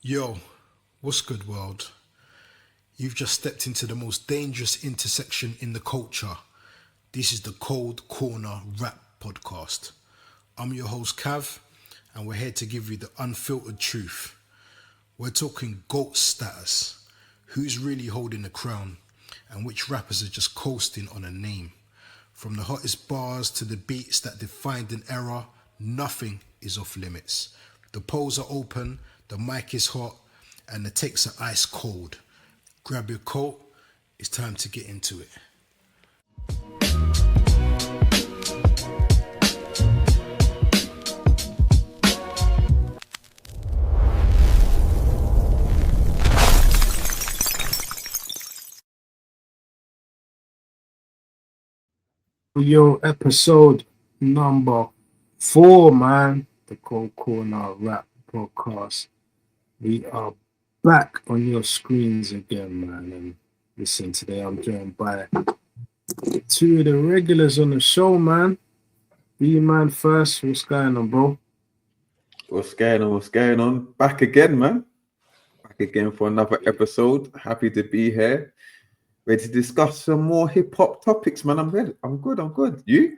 Yo, what's good, world? You've just stepped into the most dangerous intersection in the culture. This is the Cold Corner Rap Podcast. I'm your host, Cav, and we're here to give you the unfiltered truth. We're talking GOAT status. Who's really holding the crown? And which rappers are just coasting on a name? From the hottest bars to the beats that defined an era, nothing is off limits. The polls are open, the mic is hot, and the takes are ice cold. Grab your coat, it's time to get into it. Yo, episode number 4, man. The Cold Corner Rap Podcast. We are back on your screens again, man. And listen, today I'm joined by two of the regulars on the show, man. B-Man first. What's going on, bro? What's going on? What's going on? Back again, man. Back again for another episode. Happy to be here. Ready to discuss some more hip-hop topics, man. I'm ready. I'm good. You?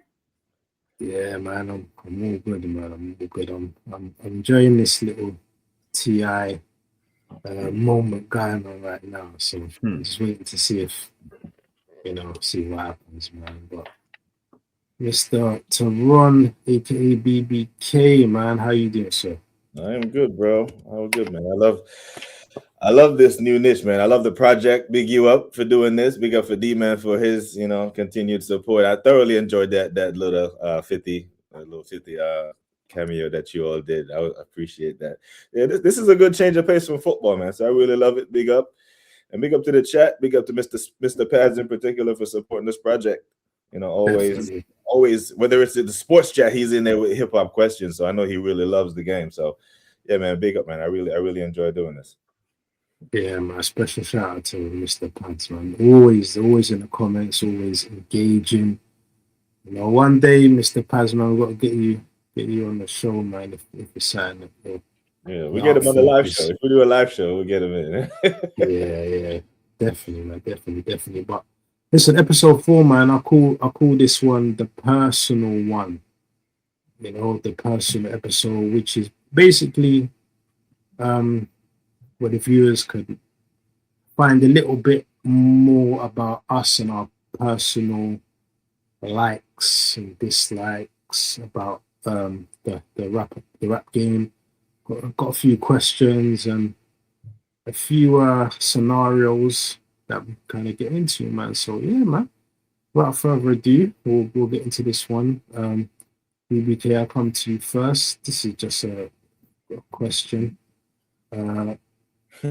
Yeah, man. I'm all good, man. I'm all good. I'm enjoying this little TI moment going on right now. So I'm just waiting to see if, see what happens, man. But Mr. Teron, aka BBK, man, how you doing, sir? I am good, bro. I'm good, man. I love this new niche, man. I love the project. Big you up for doing this. Big up for D-Man for his, continued support. I thoroughly enjoyed that little 50 cameo that you all did. I appreciate that. Yeah, this is a good change of pace from football, man. So I really love it. Big up. And big up to the chat. Big up to Mr. Pads in particular for supporting this project. Always, whether it's in the sports chat, he's in there with hip hop questions. So I know he really loves the game. So yeah, man, big up, man. I really enjoy doing this. Yeah, man. Special shout out to Mr. Pads, man. Always in the comments, always engaging. One day, Mr. Pads, man, we've got to get you on the show, man. If you're signing up. Yeah, we get him on the live show. If we do a live show, we'll get him in. yeah, definitely, man, definitely. But listen, episode 4, man. I call this one the personal one. The personal episode, which is basically where the viewers could find a little bit more about us and our personal likes and dislikes about the rap game. Got a few questions and a few scenarios that we kind of get into, man. So yeah, man. Without further ado, we'll get into this one. BBK, I'll come to you first. This is just a question.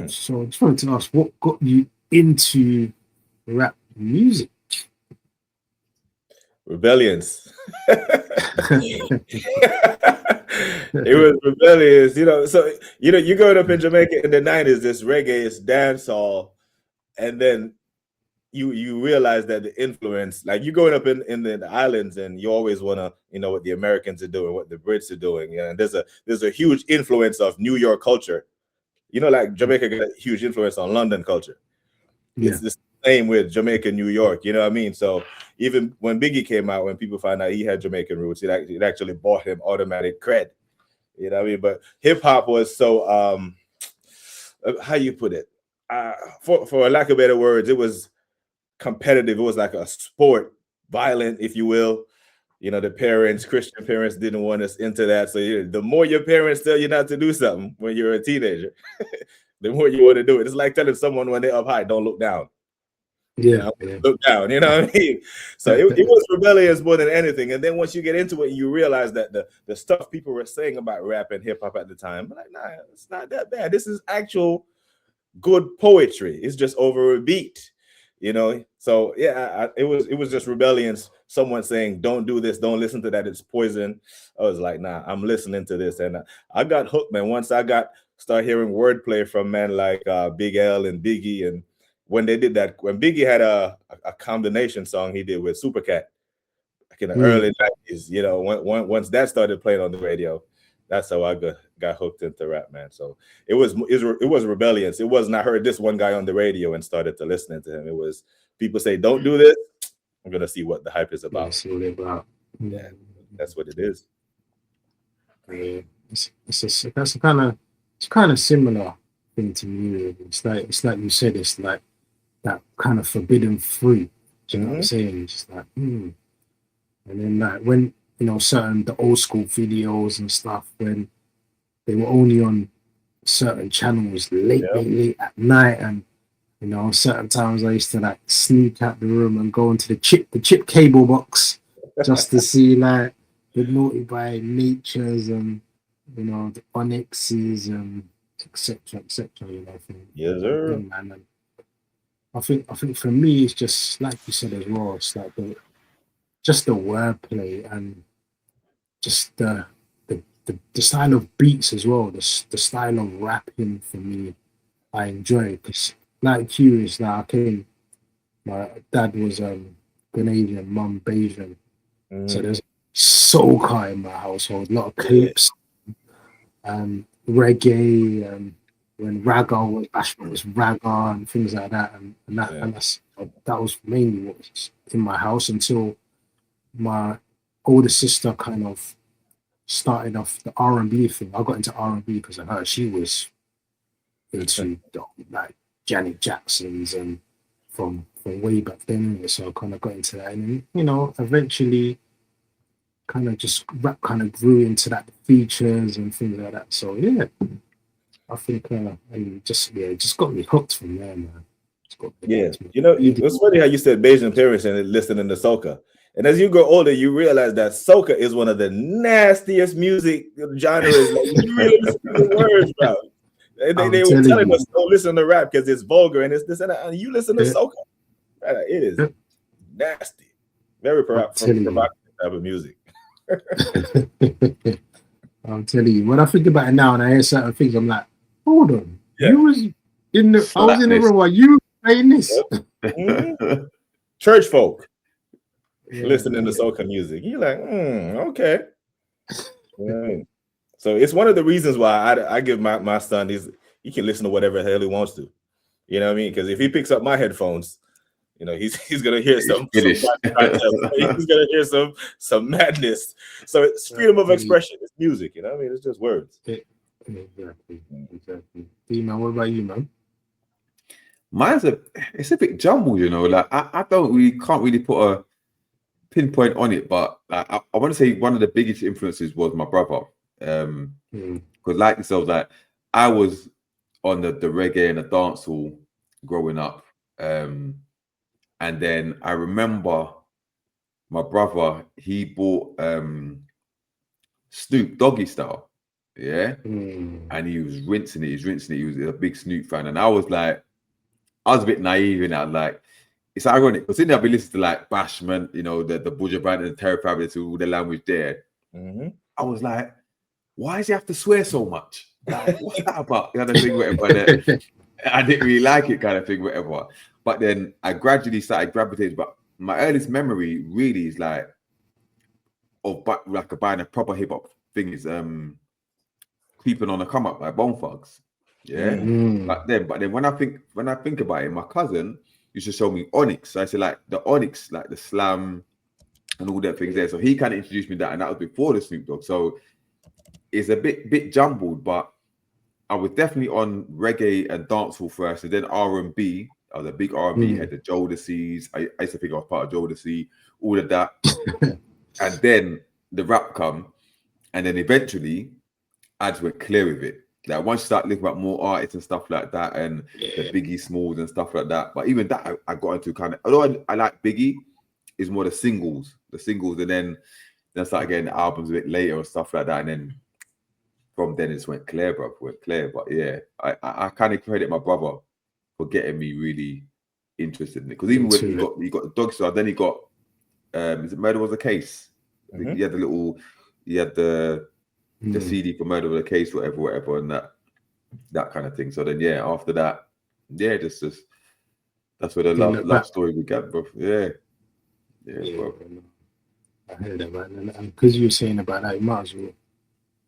So I just wanted to ask, what got you into rap music? Rebellions. It was rebellious, So you growing up in Jamaica in the 90s, this reggae is dancehall, and then you realize that the influence, like you growing up in the islands, and you always want to what the Americans are doing, what the Brits are doing, and there's a huge influence of New York culture. Like Jamaica got a huge influence on London culture. Yeah. It's the same with Jamaica, New York, you know what I mean? So even when Biggie came out, when people found out he had Jamaican roots, it actually bought him automatic cred. You know what I mean? But hip hop was so how you put it? For lack of better words, it was competitive. It was like a sport, violent, if you will. The Christian parents didn't want us into that. So the more your parents tell you not to do something when you're a teenager, the more you want to do it. It's like telling someone when they're up high, don't look down. Yeah, look down. You know what I mean? So it was rebellious more than anything. And then once you get into it, you realize that the stuff people were saying about rap and hip hop at the time, I'm like, nah, it's not that bad. This is actual good poetry. It's just over a beat. So yeah, it was just rebellions. Someone saying, don't do this, don't listen to that, it's poison. I was like, nah, I'm listening to this. And I got hooked, man. Once I started hearing wordplay from men like Big L and Biggie. And when they did that, when Biggie had a combination song he did with Supercat back in the early 90s, once that started playing on the radio, that's how I got hooked into rap, man. So it was rebellious. It wasn't I heard this one guy on the radio and started to listening to him. It was people say, don't do this. I'm gonna see what the hype is about. That's what it's about. Yeah, that's what it is. Yeah, that's kind of similar thing to me. It's like you said. It's like that kind of forbidden fruit. Do you know what I'm saying? It's just like, and then like when certain the old school videos and stuff when they were only on certain channels late at night, and certain times I used to like sneak out the room and go into the chip cable box just to see like the Naughty by Natures and the Onyxes and etc. Yes, sir. And I think for me it's just like you said as well. It's like just the wordplay and just the style of beats as well. The style of rapping for me, I enjoy because like you is like my dad was Ghanaian, mum Bayesian, so there's soca in my household, a lot of clips, reggae, when ragga was Bashment was ragga and things like that, and that was mainly what was in my house until my older sister kind of started off the R&B thing. I got into R&B because of her. She was into like Janet Jackson's and from way back then, so I kind of got into that, and eventually kind of just rap kind of grew into that features and things like that. So yeah, I think and just got me hooked from there, man. It's funny how you said Bayesian parents and listening to soca. And as you grow older, you realize that soca is one of the nastiest music genres. Like, you really listen to the words, bro. They were telling us don't listen to rap because it's vulgar and it's this and that. And you listen to soca. It is nasty. Very provocative type of music. I'm telling you, when I think about it now and I hear certain things, I'm like, hold on. You was in the I was in the room while you playing this. Church folk. Listening to soca music, you're like, okay. So it's one of the reasons why I give my son he can listen to whatever the hell he wants to. You know what I mean? Because if he picks up my headphones, he's gonna hear some he's gonna hear some madness. So it's freedom of expression. It's music. You know what I mean? It's just words. Exactly. Man, what about you, man? Mine's it's a bit jumbled, like I can't really put a pinpoint on it, but I want to say one of the biggest influences was my brother, because like yourself, like I was on the reggae and the dancehall growing up, and then I remember my brother, he bought Snoop Doggy Style, and he was rinsing it. He was a big Snoop fan, and I was a bit naive in that, like. It's ironic because I've been listening to like Bashment, the Buja Band and the Terror Family, to all the language there. I was like, why does he have to swear so much? Like, what's that about? Kind of thing, whatever. I didn't really like it, kind of thing, whatever. But then I gradually started gravitating. But my earliest memory really is like buying a proper hip hop thing is Creeping on the Come Up by Bone Thugs. But then when I think about it, my cousin used to show me Onyx. So I said like the Onyx, like the slam and all that things there. So he kind of introduced me that, and that was before the Snoop Dogg. So it's a bit jumbled, but I was definitely on reggae and dancehall first, and then R&B. I was a big R&B head, the Jodeci's. I used to think I was part of Jodeci, all of that. And then the rap come, and then eventually I just went clear with it. Like once you start looking at more artists and stuff like that, and the Biggie Smalls and stuff like that. But even that, I got into kind of. Although I like Biggie, is more the singles, and then start getting the albums a bit later and stuff like that. And then from then it just went clear, bro. But yeah, I kind of credit my brother for getting me really interested in it. Because even when he got the Dog Star, then he got is it Murder Was a Case? He had the CD for Murder Was a Case, whatever, and that kind of thing. So then after that, just that's where the love story began, bro. Yeah, bro. I heard that, man. And because you were saying about that, you might as well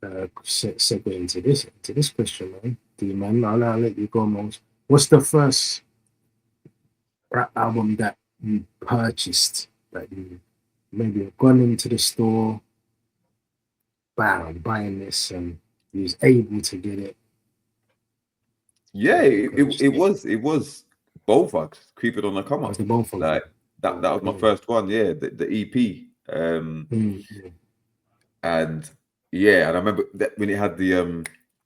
segue into this question, man. D-Man, I'll let you go, Mons. What's the first rap album that you purchased, that you maybe have gone into the store, bam, buying this, and you was able to get it? Yeah, it was Bone Thugs, Creeping on the Come That Up. was the Bone Thugs. Like that was my first one. Yeah, the EP. And yeah, and I remember that when it had the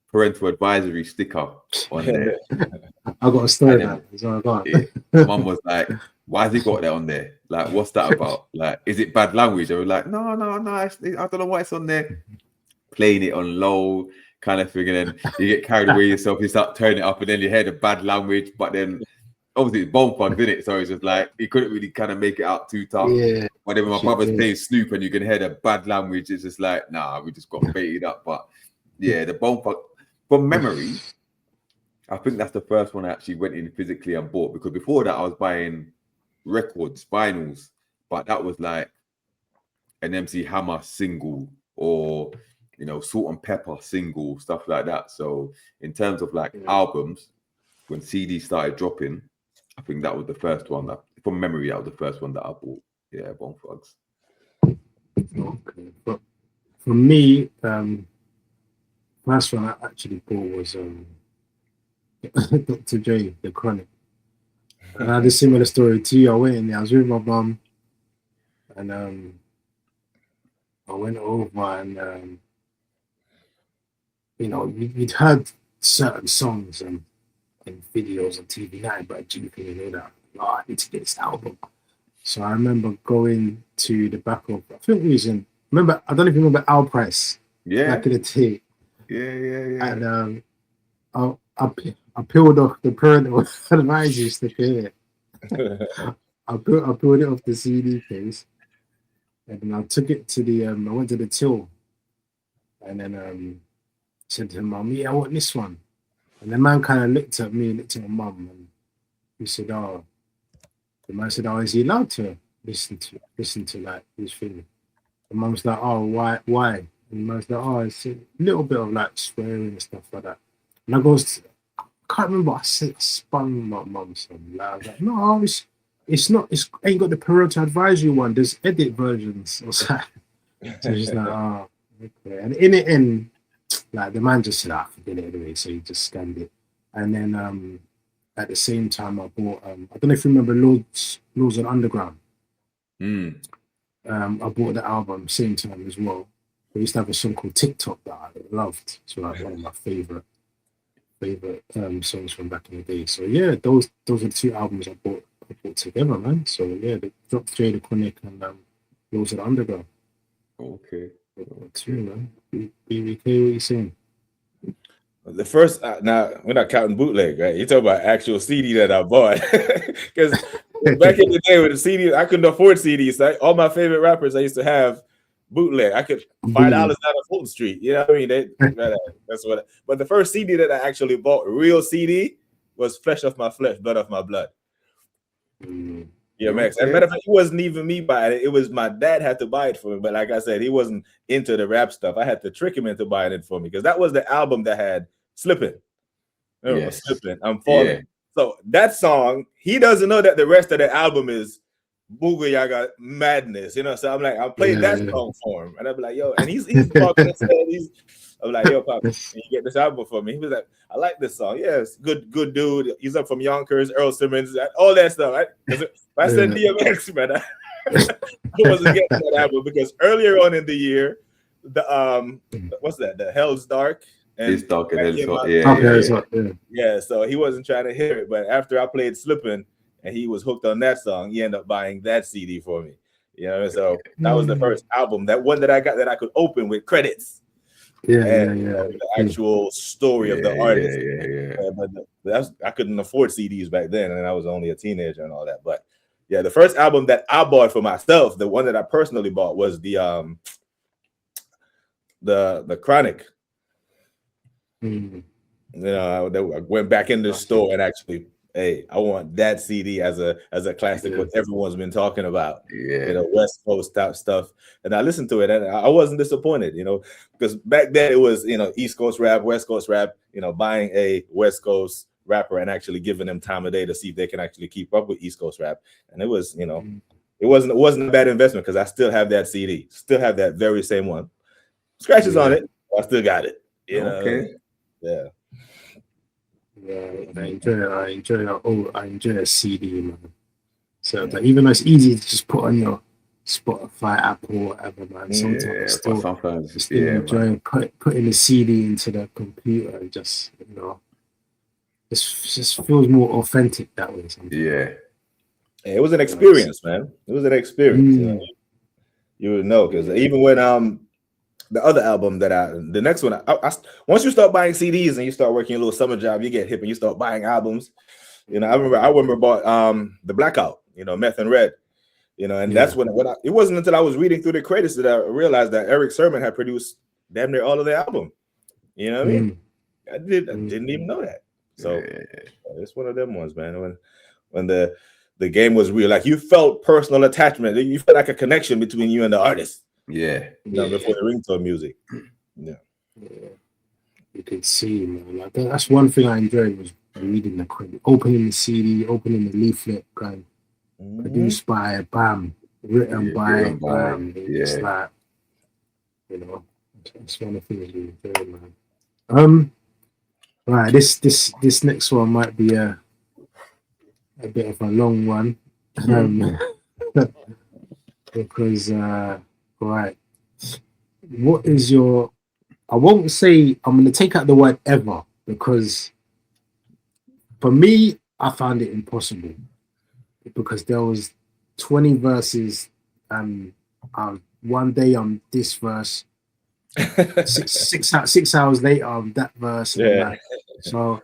parental advisory sticker on there. I got a story about it. So I got Mum was like, "Why has he got that on there? Like, what's that about? Like, is it bad language?" I was like, "No, I don't know why it's on there." Playing it on low, kind of thing, and then you get carried away yourself. You start turning it up, and then you hear the bad language. But then, obviously, it's Bone Thugs, didn't it? So it's just like he couldn't really kind of make it out too tough. Yeah. But then when my brother's playing Snoop, and you can hear the bad language, it's just like, nah, we just got baited up. But yeah, the Bone Thugs, from memory, I think that's the first one I actually went in physically and bought, because before that I was buying records, vinyls, but that was like an MC Hammer single or Salt and Pepper single, stuff like that. So in terms of like albums, when CDs started dropping, I think that was the first one that, from memory, that was the first one that I bought. Yeah, Bone Thugs. Okay, but for me, first one I actually bought was Dr. Dre, The Chronic. And I had a similar story to you. I went in there, I was with my mum, and I went over and you'd heard certain songs and videos on TV9, but GP and all that. Oh, I need to get this album. So I remember going to the back of, I think it was I don't know if you remember Al Price. Yeah. Back in the day. Yeah. And I peeled off the parental advisory sticker here. I peeled it off the CD case, and then I took it to I went to the till, and then said to him, "Mum, yeah, I want this one." And the man kind of looked at me, looked at my mum, and he said, "Oh," the man said, "Oh, is he allowed to listen to like this thing?" The mum's like, "Oh, why?" And the man's like, "Oh, it's a little bit of like swearing and stuff like that." And I goes, I can't remember what I said. I spun my mum some loud. I was like, "No, it's not. It's ain't got the parental advisory one. There's edit versions or something." So she's like, "Oh, okay." And in the end, like the man just said, "I forget it anyway." So he just scanned it, and then at the same time, I bought. I don't know if you remember Lords of Underground. I bought the album same time as well. I used to have a song called TikTok that I loved. It's like one of my favorite songs from back in the day. So yeah, those are the two albums I bought together, man. So yeah, the Dr. Dre, The Chronic, and Lords of Underground. Okay. Two, man. BBK, what are you saying? The first, now we're not counting bootleg, right? You're talking about actual CD that I bought. Because back in the day with the CD, I couldn't afford CDs. So all my favorite rappers I used to have bootleg. I could $5 down on Fulton Street. You know what I mean? That's what. But the first CD that I actually bought, real CD, was Flesh Off My Flesh, Blood Off My Blood. Yeah, Max. As a matter of fact, it wasn't even me buying it. It was my dad had to buy it for me. But like I said, he wasn't into the rap stuff. I had to trick him into buying it for me, because that was the album that had Slipping. Slipping. I'm Falling. Yeah. So that song, he doesn't know that the rest of the album is Booga Yaga Madness. So I'm like, I'll play that song for him. And I'll be like, yo, and he's talking and saying, I'm like, yo, Pop, can you get this album for me? He was like, I like this song. Yes, good dude. He's up from Yonkers, Earl Simmons, all that stuff. Right? If I said DMX, man, I wasn't getting that album, because earlier on in the year, the what's that? The Hell's Dark. And it's dark and Hell's Dark. Yeah. So he wasn't trying to hear it, but after I played Slippin' and he was hooked on that song, he ended up buying that CD for me. So that was the first album, that one that I got that I could open with credits. The actual story of the artist. But I couldn't afford CDs back then, and I was only a teenager and all that. But yeah, the first album that I bought for myself, the one that I personally bought, was the Chronic. I went back in the store and actually hey, I want that CD as a classic. Yeah. What everyone's been talking about. Yeah. You know, West Coast type stuff. And I listened to it, and I wasn't disappointed. You know, because back then it was, you know, East Coast rap, West Coast rap. You know, buying a West Coast rapper and actually giving them time of day to see if they can actually keep up with East Coast rap. And it was, you know, it wasn't a bad investment because I still have that CD, still have that very same one. Scratches on it, I still got it. You know? Okay. Yeah. Yeah, I enjoy a CD, man. So like, even though it's easy to just put on your Spotify, Apple, whatever, man. Sometimes I still enjoy putting the CD into the computer and just, you know, just feels more authentic that way. Sometimes. Yeah. It was an experience, man. It was an experience. You know? You would know, because even when the other album the next one, I once you start buying CDs and you start working a little summer job, you get hip and you start buying albums. You know, I remember bought the Blackout, you know, Meth and Red, you know, and that's when it wasn't until I was reading through the credits that I realized that Eric Sermon had produced damn near all of the album. You know what I mean? I didn't even know that. So it's one of them ones, man. When the game was real, like you felt personal attachment, you felt like a connection between you and the artist. Yeah. You know, before the ringtone music. Yeah. You could see, man. Like that's one thing I enjoyed was reading the credit, opening the CD, opening the leaflet, going produced by Bam, written by Bam. It's like, you know, it's one of the things we enjoy, man. Right, this next one might be a bit of a long one. Because right, what is your, I won't say, I'm going to take out the word ever, because for me, I found it impossible, because there was 20 verses and one day on this verse, six hours later on that verse. So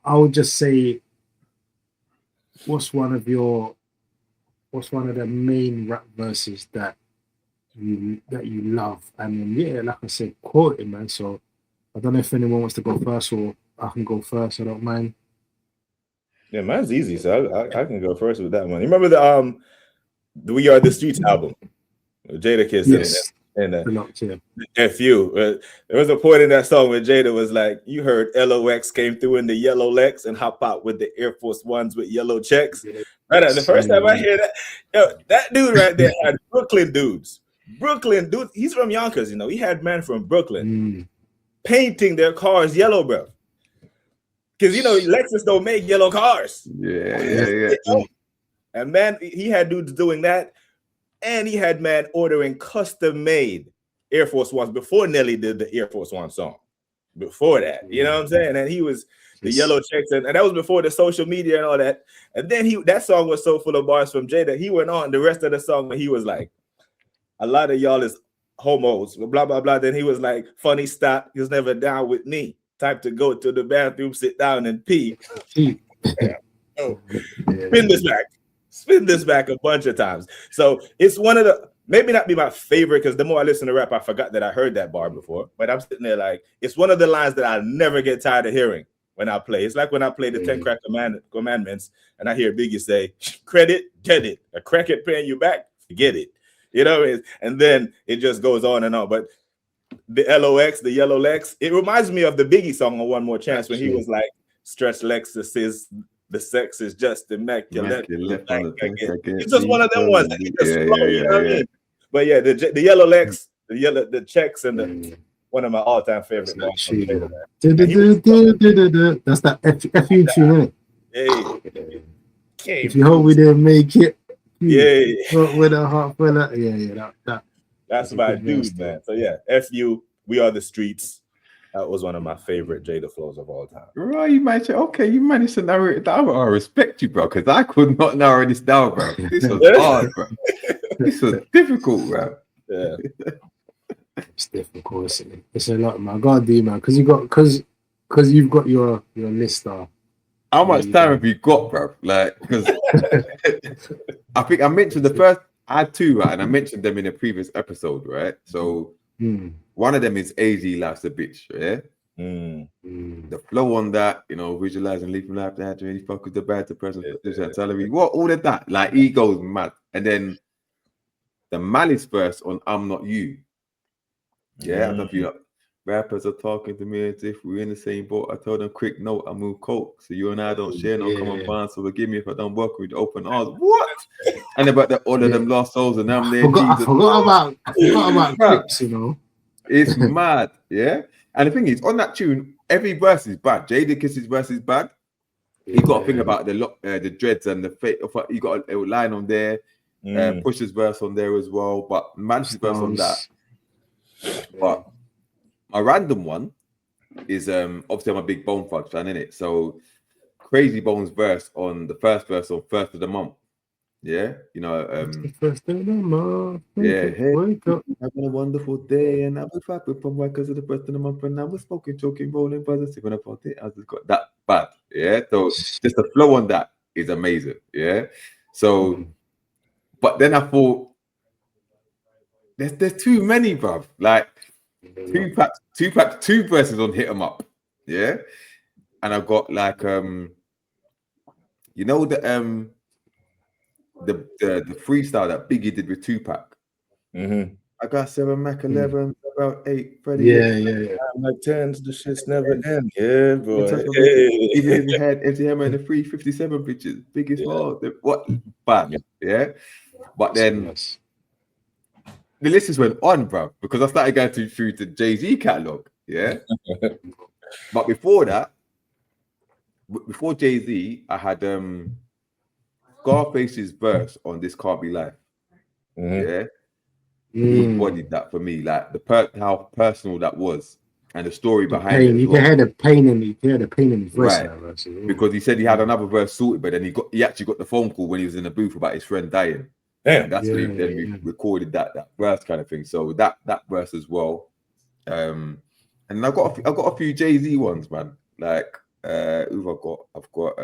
I would just say, what's one of the main rap verses that you love? And like I said, quote it, man. So I don't know if anyone wants to go first, or I can go first. I don't mind. Yeah, mine's easy, so I can go first with that one. You remember the "We Are the Streets" album, Jadakiss? Yes. And FU. There was a point in that song where Jada was like, "You heard LOX came through in the yellow Lex and hop out with the Air Force Ones with yellow checks." Right, the first time I hear that, that dude right there had Brooklyn dudes. He's from Yonkers, you know. He had men from Brooklyn painting their cars yellow, bro. Because, you know, Lexus don't make yellow cars. Yeah. And man, he had dudes doing that. And he had man ordering custom-made Air Force Ones before Nelly did the Air Force One song. Before that, you know what I'm saying? And he was the yellow checks, and that was before the social media and all that. And then that song was so full of bars from Jada. He went on the rest of the song and he was like, "A lot of y'all is homos, blah, blah, blah." Then he was like, "Funny stop, he was never down with me. Time to go to the bathroom, sit down and pee." Spin this back a bunch of times. So it's one of the, maybe not be my favorite, because the more I listen to rap, I forgot that I heard that bar before. But I'm sitting there like, it's one of the lines that I never get tired of hearing when I play. It's like when I play the 10 Crack Commandments and I hear Biggie say, "Credit, get it. A crackhead paying you back, forget it." You know, and then it just goes on and on. But the LOX, the yellow Lex, it reminds me of the Biggie song on One More Chance when he was like, "Stretch Lexus is, the sex is just immaculate." It's just one of them ones that you just flow, you know what I mean? But yeah, the yellow Lex, the checks, and one of my all-time favorite songs. That's that FU tune, isn't it? If you hope we didn't make it, with a heart full of, that's my dude, man. So yeah, FU, We Are the Streets. That was one of my favorite Jada flows of all time. Right, you managed to narrow it down. I respect you, bro, because I could not narrow this down, bro. This was hard, bro. This was difficult, bro. Yeah. It's difficult. It's a lot, man. God do, man, because you've got your list. How much time have you got, bro? Like, because I think I mentioned the first. I had two, right, and I mentioned them in a previous episode, right? So one of them is AZ Life's a Bitch, yeah. The flow on that, you know, visualizing, leaving life to have really focus the bad, the present, salary, what all of that, like he goes mad. And then the Malice verse on I'm Not You. Yeah, I don't know if you know, rappers are talking to me as if we're in the same boat. I told them, quick note, I move coke. So you and I don't share no common bonds. So forgive me if I don't work with open arms. What? And about all of them lost souls and I'm there. I forgot about Crips, you know. It's mad, yeah. And the thing is, on that tune, every verse is bad. Jadakiss' verse is bad. He got a thing about the dreads and the fate. He got a line on there. Push's verse on there as well, but Man's verse on that. But my random one is obviously I'm a big Bone Thugs fan, innit? So Crazy Bones verse on the first verse on First of the Month. Yeah, you know, First of the month. Yeah, hey, having a wonderful day, and I was rapping from work because of the first of the month, and I was smoking, choking, rolling, buzzing, sipping about it. I just got that bad, yeah. So just the flow on that is amazing, yeah. So, but then I thought there's too many, bruv. Like Tupac, two verses on Hit 'Em Up, yeah. And I've got like you know the freestyle that Biggie did with Tupac. I got 7 Mac 11, about 8 Freddie. Yeah. I'm like 10s, the shit's never end. Yeah, bro. Even if you had MC Hammer and the 357 bitches, biggest hard. What bad, yeah. But then the listeners went on, bro, because I started going through the Jay-Z catalog, yeah. But before that, before Jay-Z, I had Scarface's verse on This Can't Be Life. Yeah. He embodied that for me, like how personal that was and the story behind it. You can hear the pain in his voice, right? Because he said he had another verse sorted, but then he actually got the phone call when he was in the booth about his friend dying. And that's when he recorded that verse kind of thing. So that verse as well. And I've got a few Jay-Z ones, man. Like who've I got? I've got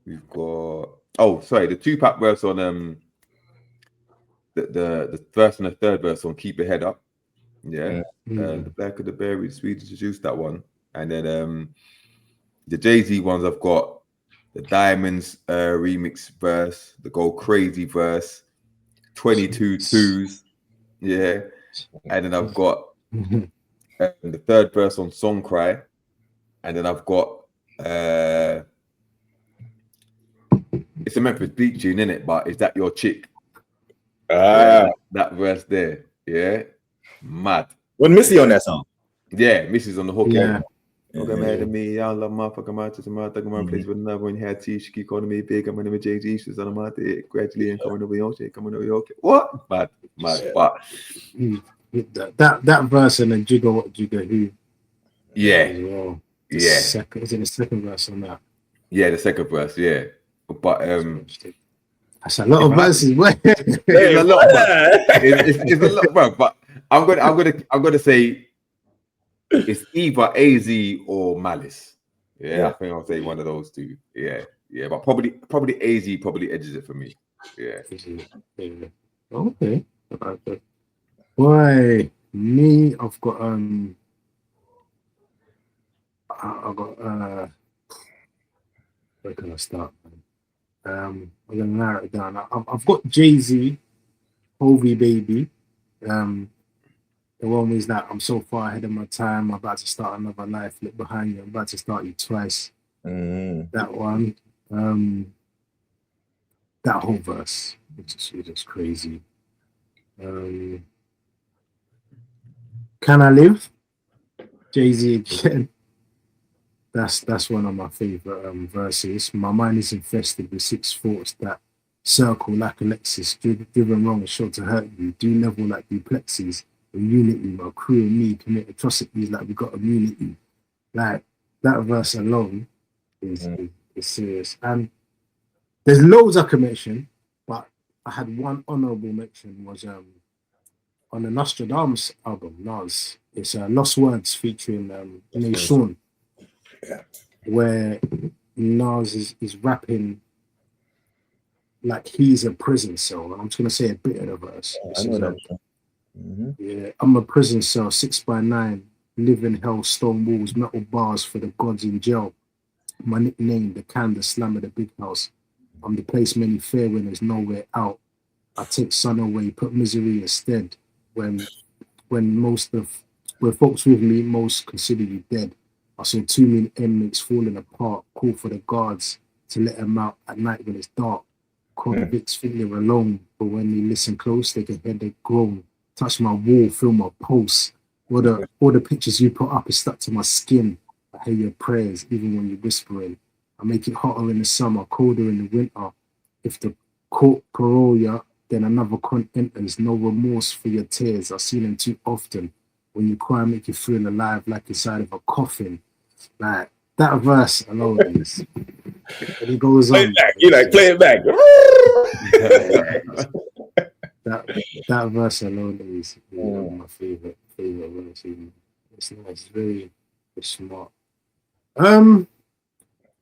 we've got the Tupac verse on the first and the third verse on Keep Your Head Up. Yeah. The Black of the Berry, the Sweet Juice, that one. And then the Jay-Z ones, I've got the Diamonds remix verse, the Go Crazy verse, 22 twos. Yeah. And then I've got the third verse on Song Cry. And then I've got it's a Memphis Bleak tune, innit? But is that your chick? That verse there, yeah, mad. With Missy on that song, yeah, Missy's on the hook. Yeah. Okay, mad at me. I love motherfucker. My sister, my thug, my place with another one. Had T. She keep calling me big. I'm with Jay-Z. She's on my day. Gradually and coming over your shit. Coming over your shit. What? Mad. But that verse and then Jigga What Jigga Who. Yeah. As well. Is it the second verse on that? Yeah, the second verse. Yeah. But that's a lot of verses. It's a lot, it's a lot, bro. But I'm gonna say it's either AZ or Malice. Yeah, I think I'll say one of those two. Yeah. But probably AZ probably edges it for me. Yeah. Okay. Why me? I've got where can I start? I'm gonna narrow it down. I've got Jay-Z, Hovey Baby. The one is that I'm so far ahead of my time. I'm about to start another life. Look behind you. I'm about to start you twice. That one. That whole verse, which is just crazy. Can I Live? Jay-Z again. That's one of my favorite verses. My mind is infested with 6 thoughts that circle like a Lexus, driven wrong and sure to hurt you. Do level like duplexes. In unity, my crew and me commit atrocities like we got immunity. Like that verse alone is serious. And there's loads I can mention, but I had one honorable mention was on the Nostradamus album, Nas. It's Lost Words featuring Nate Sean. Where Nas is rapping like he's a prison cell. I'm just gonna say a bit of the verse. Mhm. Yeah, I'm a prison cell, 6x9, live in hell, stone walls, metal bars for the gods in jail. My nickname, the can, the slam of the big house. I'm the place many fear when there's nowhere out. I take sun away, put misery instead. When when most of when folks with me most consider you dead. I saw too many inmates falling apart. Call for the guards to let them out at night when it's dark. Convicts think they're alone, but when they listen close, they can hear they groan. Touch my wall, feel my pulse. All the pictures you put up is stuck to my skin. I hear your prayers, even when you're whispering. I make it hotter in the summer, colder in the winter. If the court parole ya, then another con enters. No remorse for your tears. I've seen them too often. When you cry, make you feel alive like inside of a coffin. Like that verse alone is. And he goes Play on. it back. You like play it back. That verse alone is one of my favorite verses. It's nice. It's very smart.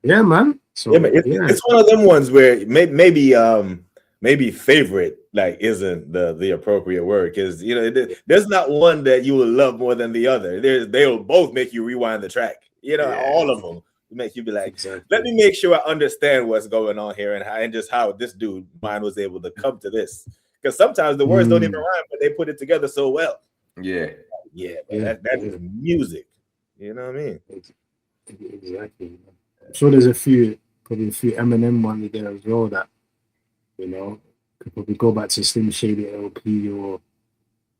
Yeah, man. So Yeah, man, it's one of them ones where maybe favorite like isn't the appropriate word, because there's not one that you will love more than the other. They'll both make you rewind the track. All of them make you be like, exactly. Let me make sure I understand what's going on here and just how this dude mine was able to come to this. Because sometimes the words don't even rhyme, but they put it together so well. Yeah. That is music. You know what I mean? Exactly. I'm sure there's probably a few Eminem ones there as well that could probably go back to Slim Shady LP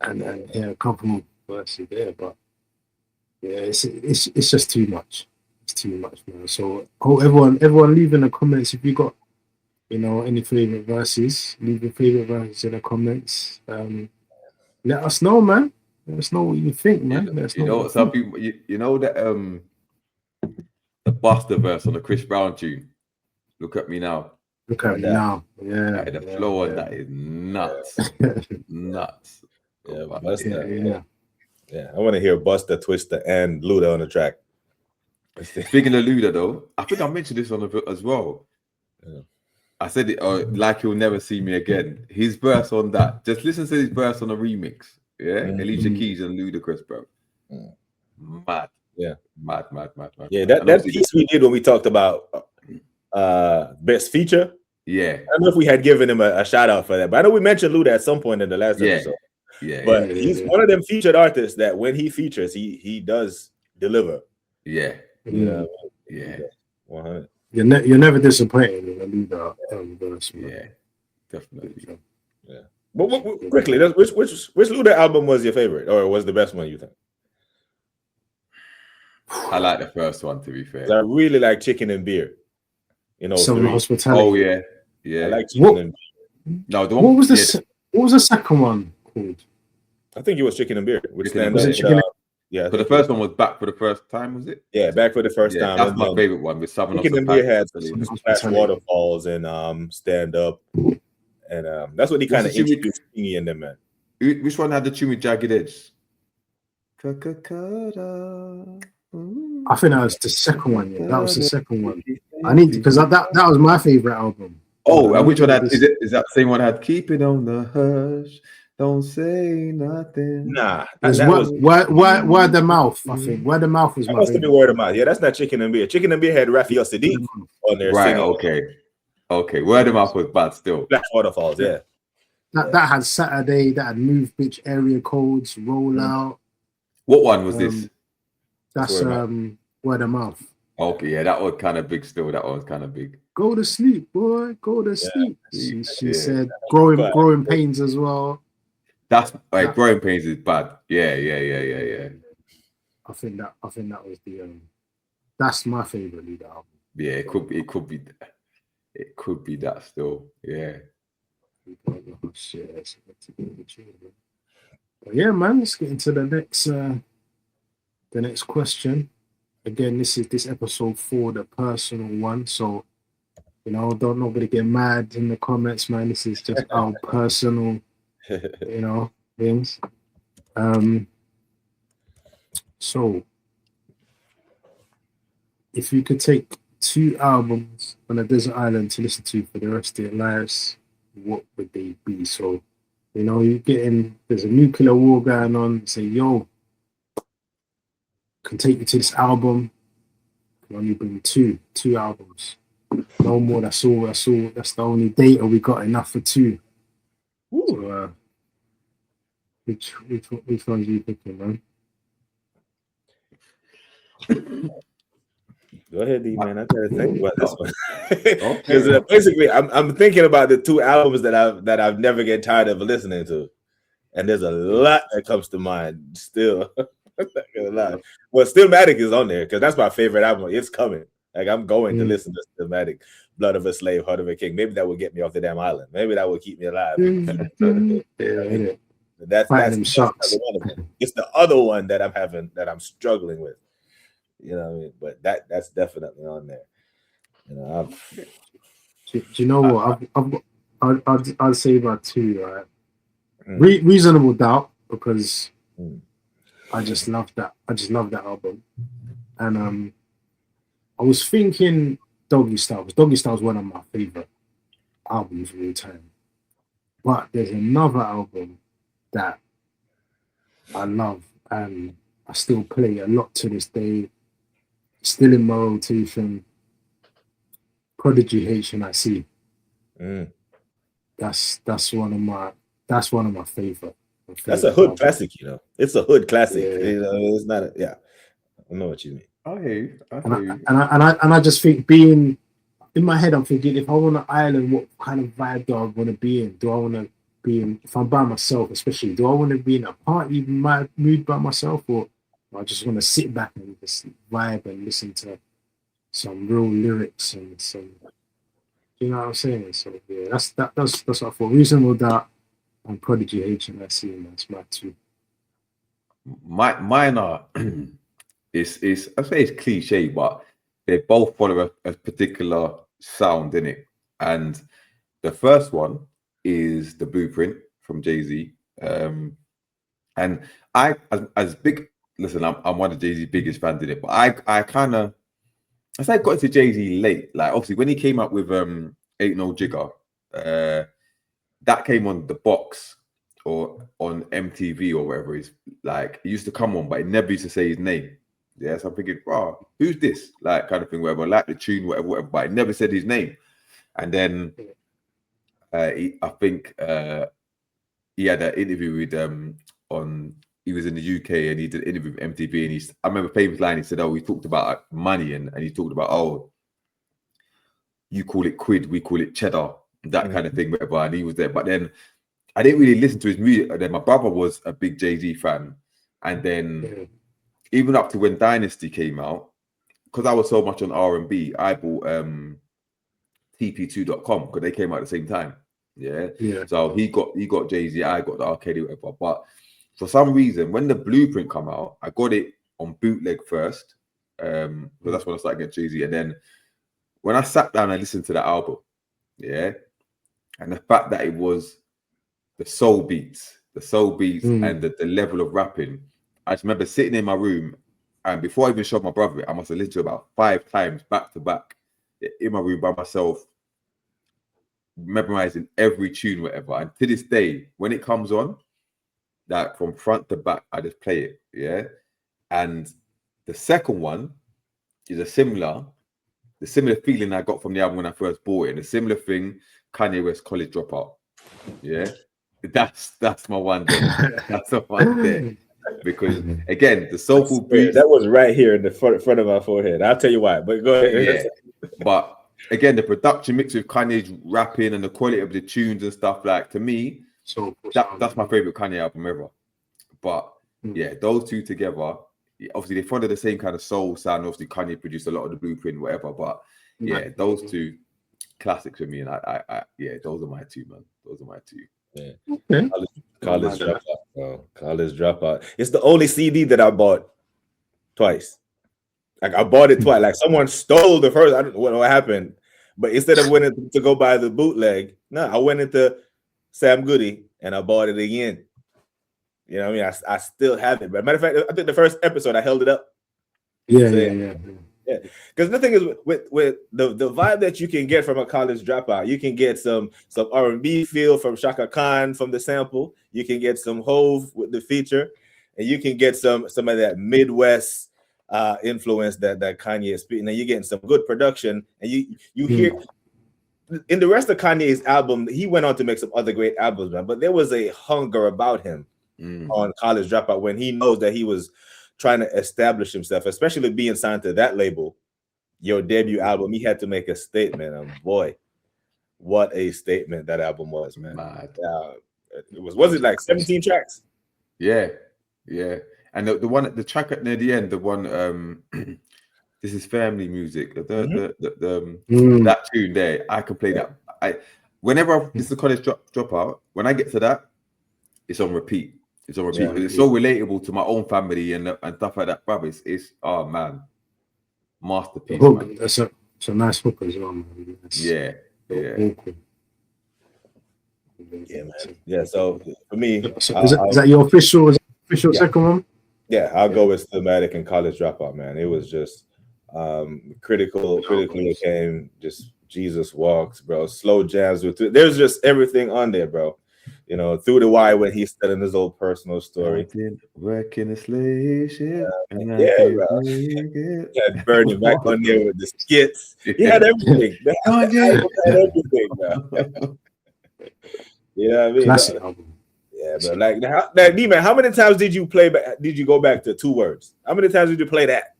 and hear a couple of verses there, but yeah, it's just too much. It's too much, man. So everyone leave in the comments if you got any favorite verses. Leave your favorite verses in the comments. Let us know, man. Let us know what you think, man. Let us know some people that the Buster verse on the Chris Brown tune. Look at me now. Look at me now. Yeah. The flow on that is nuts. Nuts. Yeah, Buster. Yeah, I want to hear Buster, Twista, and Luda on the track. Speaking of Luda, though, I think I mentioned this on the as well. Yeah. I said it like You'll Never See Me Again. His verse on that. Just listen to his verse on the remix. Yeah, Alicia Keys and Ludacris, bro. Mad. Yeah, mad. Yeah, that piece we did when we talked about best feature. Yeah, I don't know if we had given him a shout out for that, but I know we mentioned Luda at some point in the last episode. Yeah, but he's one of them featured artists that when he features, he does deliver. Yeah, yeah. 100. You're never disappointed with a Luda verse. Yeah, definitely. Yeah. But quickly, which Luda album was your favorite, or was the best one you think? I like the first one, to be fair. I really like Chicken and Beer. Southern Hospitality. Oh yeah. I like Chicken and Beer. No, the one. What was the second one called? I think it was Chicken and Beer. Was it Chicken? Yeah. But the first one was Back for the First Time, was it? Yeah, Back for the First Time. That's my favorite one with Southern Chicken and Beer had Splash Waterfalls and Stand Up. And that's what he kind of introduced me in them, man. Which one had the tune with Jagged Edge? I think that was the second one. Yeah, that was the second one. I need to, because that was my favorite album. Oh, and which one had is that same one had Keep It on the Hush? Don't say nothing. Nah, word of mouth. I think word of mouth was. That must have been word of mouth. Yeah, that's not Chicken and Beer. Chicken and Beer had Raphael Sadiq on there. Right. Singing. Okay. Word of mouth was bad still. Black Waterfalls. Yeah. That had Saturday. That had Move Bitch Area Codes. Roll Out. What one was this? That's word of mouth. Okay, yeah, that was kind of big still. That was kind of big. Go to sleep, boy. Go to sleep. She said growing pains as well. That's like Growing Pains is bad. Yeah. I think that was the that's my favorite lead album. Yeah, it could be that still. Yeah. But yeah, man, let's get into the next question. Again, this is this episode 4, the personal one. So, don't nobody get mad in the comments, man. This is just our personal things. So if you could take 2 albums on a desert island to listen to for the rest of your lives, what would they be? So You know, you get in, there's a nuclear war going on, say, yo, can take you to this album. Can only bring two albums. No more, that's all. That's the only data we got, enough for two. So, which ones are you picking, man? Go ahead, D man. I gotta think about this one. Okay. Because basically, I'm thinking about the two albums that I've never get tired of listening to, and there's a lot that comes to mind still. Not gonna lie. Well, Stillmatic is on there because that's my favorite album. It's coming. Like I'm going to listen to Stillmatic, Blood of a Slave, Heart of a King. Maybe that will get me off the damn island. Maybe that will keep me alive. Yeah. That's shots. It's the other one that I'm struggling with. You know what I mean? But that's definitely on there. You know, do you know what? I'd say about two, right? Reasonable Doubt, because I just love that. I just love that album. And I was thinking Doggy Style. Doggy Style is one of my favorite albums of all time. But there's another album that I love and I still play a lot to this day. Still in my rotation. Prodigy HNIC. That's one of my favorite. That's a hood classic, you know. It's a hood classic. Yeah. You know, it's not I know what you mean. I hear you. And I just think, being in my head, I'm thinking, if I want an island, what kind of vibe do I want to be in? Do I want to be in, if I'm by myself especially, do I want to be in a party mood by myself, or I just want to sit back and just vibe and listen to some real lyrics and some, you know what I'm saying? So yeah, that's what I thought. Reasonable Doubt and Prodigy HNIC, that's my two. Mine are is I say it's cliche, but they both follow a particular sound in it. And the first one is The Blueprint from Jay-Z. And I, as big, listen, I'm one of Jay-Z's biggest fans in it, but I kind of, I say I got into Jay-Z late. Like, obviously, when he came out with Ain't No Jigger, that came on the box or on MTV or whatever. It's like, it used to come on, but it never used to say his name. Yeah, so I'm thinking, wow, who's this? Like, kind of thing, whatever, like the tune, whatever, but it never said his name. And then I think he had an interview with he was in the UK and he did an interview with MTV, and I remember famous line, he said, oh, we talked about money and he talked about, oh, you call it quid, we call it cheddar, that kind of thing, whatever. And he was there. But then I didn't really listen to his music. And then my brother was a big Jay-Z fan. And then even up to when Dynasty came out, because I was so much on R&B, I bought TP2.com because they came out at the same time. Yeah. So he got Jay-Z, I got the R. Kelly, whatever. But for some reason, when The Blueprint come out, I got it on bootleg first. Because that's when I started getting Jay-Z. And then when I sat down and listened to the album, yeah, and the fact that it was the soul beats and the level of rapping, I just remember sitting in my room, and before I even showed my brother it, I must have listened to it about 5 times back to back in my room by myself, memorizing every tune, whatever. And to this day, when it comes on, like from front to back, I just play it, yeah. And the second one is the similar feeling I got from the album when I first bought it, and a similar thing, Kanye West College Dropout. Yeah, that's my one there. That's the one there. Because again, the soulful beats, that was right here in the front of my forehead. I'll tell you why, but go ahead. Yeah. But again, the production mix with Kanye's rapping and the quality of the tunes and stuff, like, to me, that's my favorite Kanye album ever. But yeah, those two together, obviously they follow the same kind of soul sound. Obviously, Kanye produced a lot of The Blueprint, whatever. But yeah, those two classics for me, and I yeah, those are my two, man. Those are my two. Yeah. Okay. College Dropout. College Dropout. It's the only CD that I bought twice. Like, I bought it twice. Like, someone stole the first. I don't know what happened, but instead of winning to go buy the bootleg, no, I went into Sam Goody and I bought it again. You know what I mean? I still have it. But matter of fact, I think the first episode I held it up. Yeah. Because the thing is, with the vibe that you can get from a college dropout, you can get some R&B feel from Shaka Khan from the sample. You can get some Hove with the feature, and you can get some of that Midwest influence that Kanye is speaking. And you're getting some good production, and you hear in the rest of Kanye's album, he went on to make some other great albums, man. But there was a hunger about him on College Dropout when he knows that he was trying to establish himself, especially being signed to that label. Your debut album, he had to make a statement, and boy, what a statement that album was, man. It was it like 17 tracks? Yeah. And the track near the end, the one this is family music. That tune there, I can play that. Whenever this is a college dropout, when I get to that, it's on repeat. It's on repeat. It's so relatable to my own family and stuff like that, brother. It's oh man, masterpiece. Man. It's a nice hook as well, man. Yeah. Yeah, man. Yeah, so for me, so is that your official second one? Yeah, I'll go with Stillmatic and College Dropout, man. It was just critically acclaimed, just Jesus Walks, bro. Slow jams there's just everything on there, bro. You know, Through the Wire when he's telling his old personal story. Working a slave ship. Bro. He had Bernie back on there with the skits. He had everything. He had everything, bro. You know what I mean? Classic album. Yeah, bro. Like D-Man, how many times did you play back? Did you go back to 2 Words? How many times did you play that?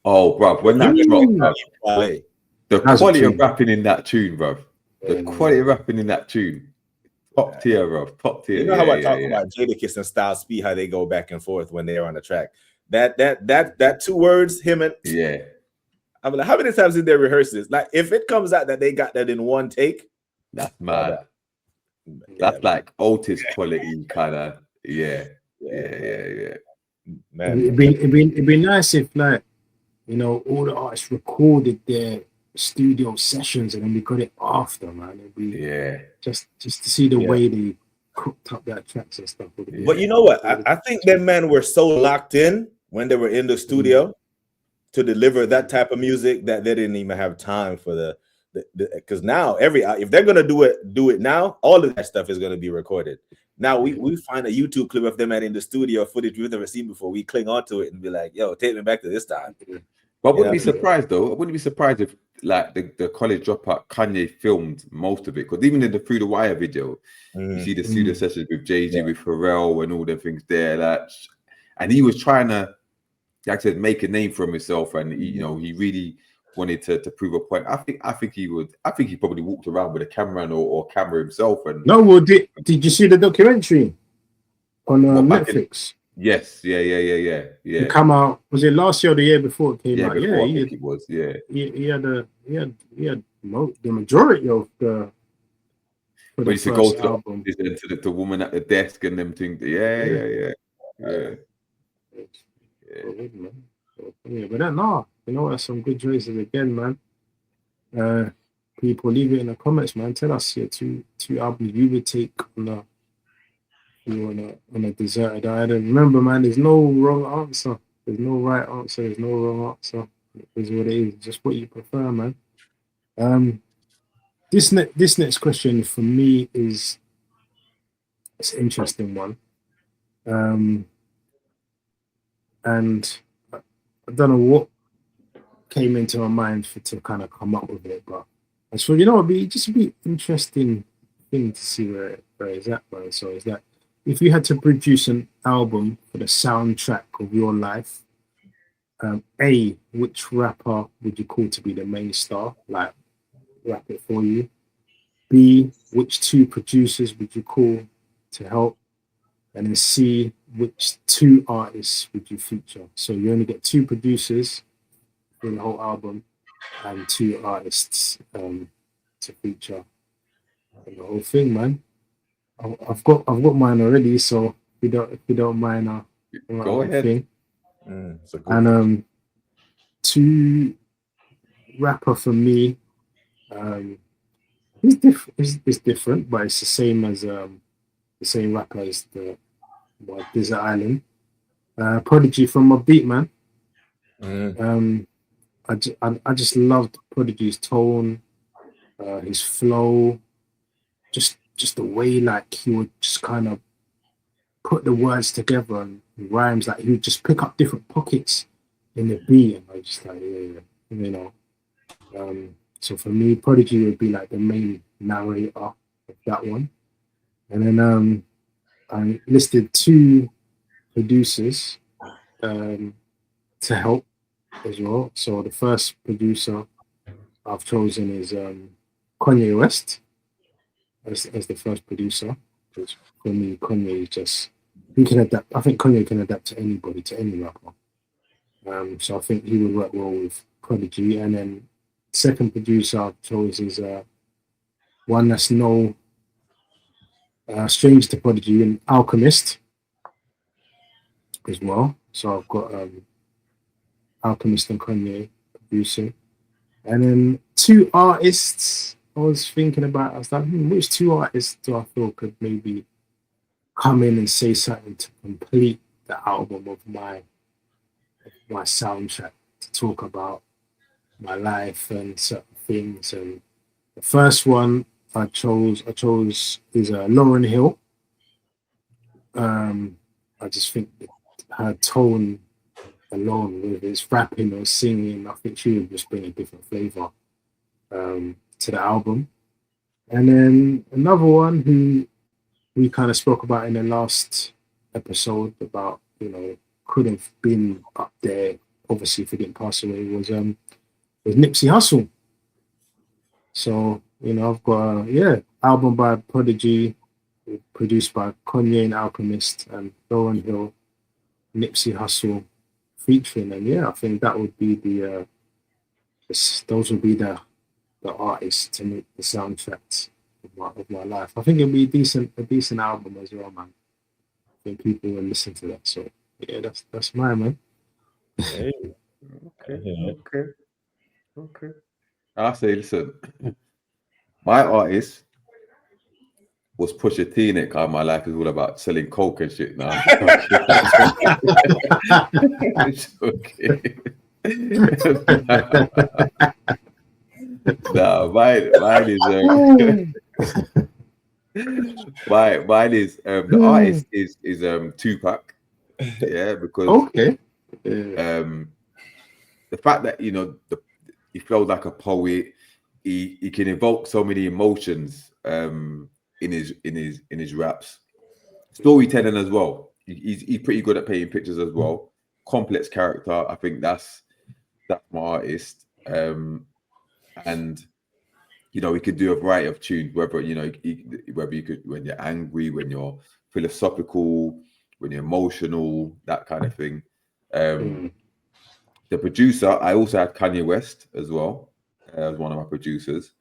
Oh, bro, when that dropped, the quality of rapping in that tune, bro. The quality of rapping in that tune. Top tier, bro. Top tier. You know how I talk about Jadakiss and Styles P, how they go back and forth when they're on the track. That 2 Words, him and I'm like, how many times did they rehearse this? Like, if it comes out that they got that in one take, that's mad. That's like Otis quality kind of. Yeah. Man, it'd be nice if, like, you know, all the artists recorded their studio sessions and then we got it after, man. It'd be just to see the way they cooked up that tracks and stuff. But you know what? I think them men were so locked in when they were in the studio to deliver that type of music that they didn't even have time for the because now if they're gonna do it now, all of that stuff is gonna be recorded. Now we find a YouTube clip of them in the studio footage we've never seen before. We cling on to it and be like, "Yo, take me back to this time." But I wouldn't be surprised though. I wouldn't be surprised if like the college dropout Kanye filmed most of it, because even in the Through the Wire video, you see the studio sessions with Jay-Z, with Pharrell, and all the things there. And he was trying to, like I said, make a name for himself, and he really wanted to prove a point. I think he probably walked around with a camera or camera himself. And no, well, did you see the documentary on Netflix? Yes, yeah. It came out, was it last year or the year before it came out? I think it was. Yeah, he had the majority of the. We used to go to the woman at the desk and them things. Yeah. But you know, that's some good choices again, man. People, leave it in the comments, man. Tell us your two albums you would take on a deserted island. Remember, man, there's no wrong answer. There's no right answer. There's no wrong answer. It is what it is. Just what you prefer, man. This next question for me it's an interesting one. And I don't know what came into my mind to kind of come up with it, but I thought, it'd be interesting thing to see where it's at, man. So it's that if you had to produce an album for the soundtrack of your life, A, which rapper would you call to be the main star, like rap it for you? B, which 2 producers would you call to help? And then C, which 2 artists would you feature? So you only get 2 producers for the whole album and 2 artists to feature in the whole thing, man. I've got mine already, so if you don't mind, go ahead. And 2 rapper for me, it's different, but it's the same as the same rapper as the Desert Island. Prodigy from Upbeat, man. I just loved Prodigy's tone, his flow, just the way like he would just kind of put the words together and rhymes. Like he would just pick up different pockets in the beat, and I was just like, yeah, you know. So for me, Prodigy would be like the main narrator of that one. And then I listed 2 producers to help as well. So the first producer I've chosen is Kanye West as the first producer. Because for me, Kanye is just, he can adapt. I think Kanye can adapt to anybody, to any rapper. So I think he would work well with Prodigy. And then second producer I've chosen is one that's no stranger to Prodigy, and Alchemist as well. So I've got Alchemist and Kanye producing. And then 2 artists I was thinking about. I was like, which 2 artists do I feel could maybe come in and say something to complete the album of my soundtrack, to talk about my life and certain things. And the first one I chose is Lauryn Hill. I just think her tone alone, with his rapping or singing, I think she would just bring a different flavor to the album. And then another one who we kind of spoke about in the last episode about, you know, could have been up there, obviously, if he didn't pass away, was Nipsey Hussle. So, you know, I've got album by Prodigy, produced by Kanye and Alchemist, and Lauryn Hill, Nipsey Hussle featuring. And yeah, I think that would be those would be the artists to make the soundtracks of my life. I think it'll be a decent album as well, man. I think people will listen to that. So yeah, that's mine, man. Hey. Okay. I say, listen, my artist was Pusha T, in it, because my life is all about selling coke and shit now. No, mine is mine is the artist is Tupac. Yeah, because okay. The fact that, you know, he flows like a poet, he can evoke so many emotions in his raps, storytelling as well. He's pretty good at painting pictures as well. Complex character. I think that's my artist. And you know, he could do a variety of tunes, whether, you know, whether you could, when you're angry, when you're philosophical, when you're emotional, that kind of thing. The producer, I also had Kanye West as well as one of my producers.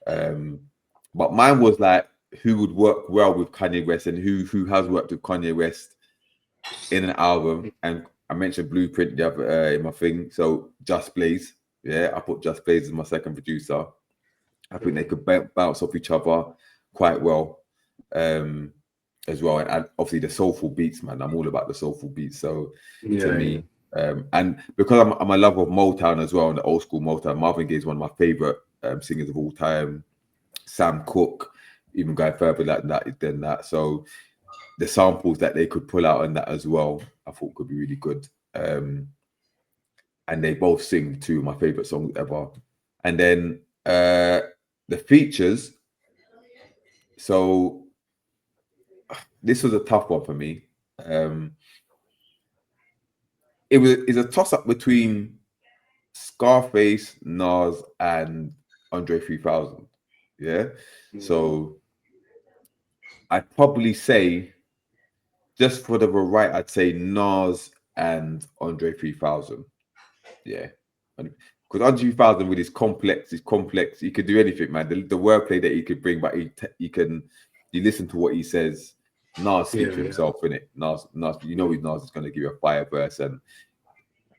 But mine was like, who would work well with Kanye West and who has worked with Kanye West in an album. And I mentioned Blueprint the other in my thing. So Just Blaze, yeah, I put Just Blaze as my second producer. I think they could bounce off each other quite well as well. And obviously the soulful beats, man. I'm all about the soulful beats. So to me, and because I'm a lover of Motown as well, and the old school Motown, Marvin Gaye is one of my favorite singers of all time. Sam Cooke, even going further than that. So the samples that they could pull out on that as well, I thought could be really good. And they both sing two of my favorite songs ever. And then the features. So this was a tough one for me. It's a toss-up between Scarface, Nas, and Andre 3000. Yeah. So I'd probably say, just for the variety, I'd say Nas and Andre 3000. Yeah. Because Andre 3000 with his complex, he could do anything, man. The wordplay that he could bring, but you listen to what he says. Nas speaks for himself, innit? Nas, you know, Nas is going to give you a fire verse, and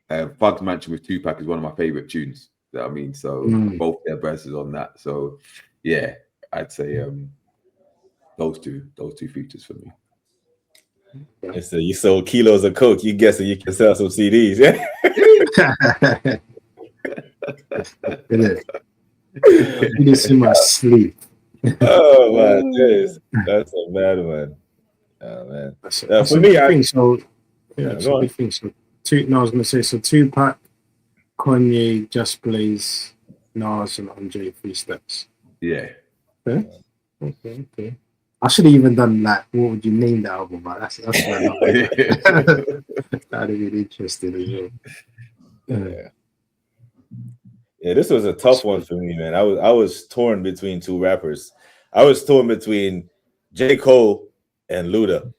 Thug Mansion with Tupac is one of my favorite tunes. You know what I mean? So both their verses on that. So yeah, I'd say those two features for me. And so you sold kilos of coke. You guessing you can sell some CDs? Yeah. Innit? I do this in my sleep. Oh my days, that's a bad one. Oh man, That's for a me, big thing. So yeah, Yeah, it's go a on. big thing. So I was gonna say, so Tupac, Kanye, Just Blaze, Nas, and Andre 3 Steps. Yeah. Okay. I should have even done like, what would you name the album? But that's fair enough. That'd have been interesting as well. Yeah, this was a tough one for me, man. I was torn between two rappers. I was torn between J. Cole and Luda.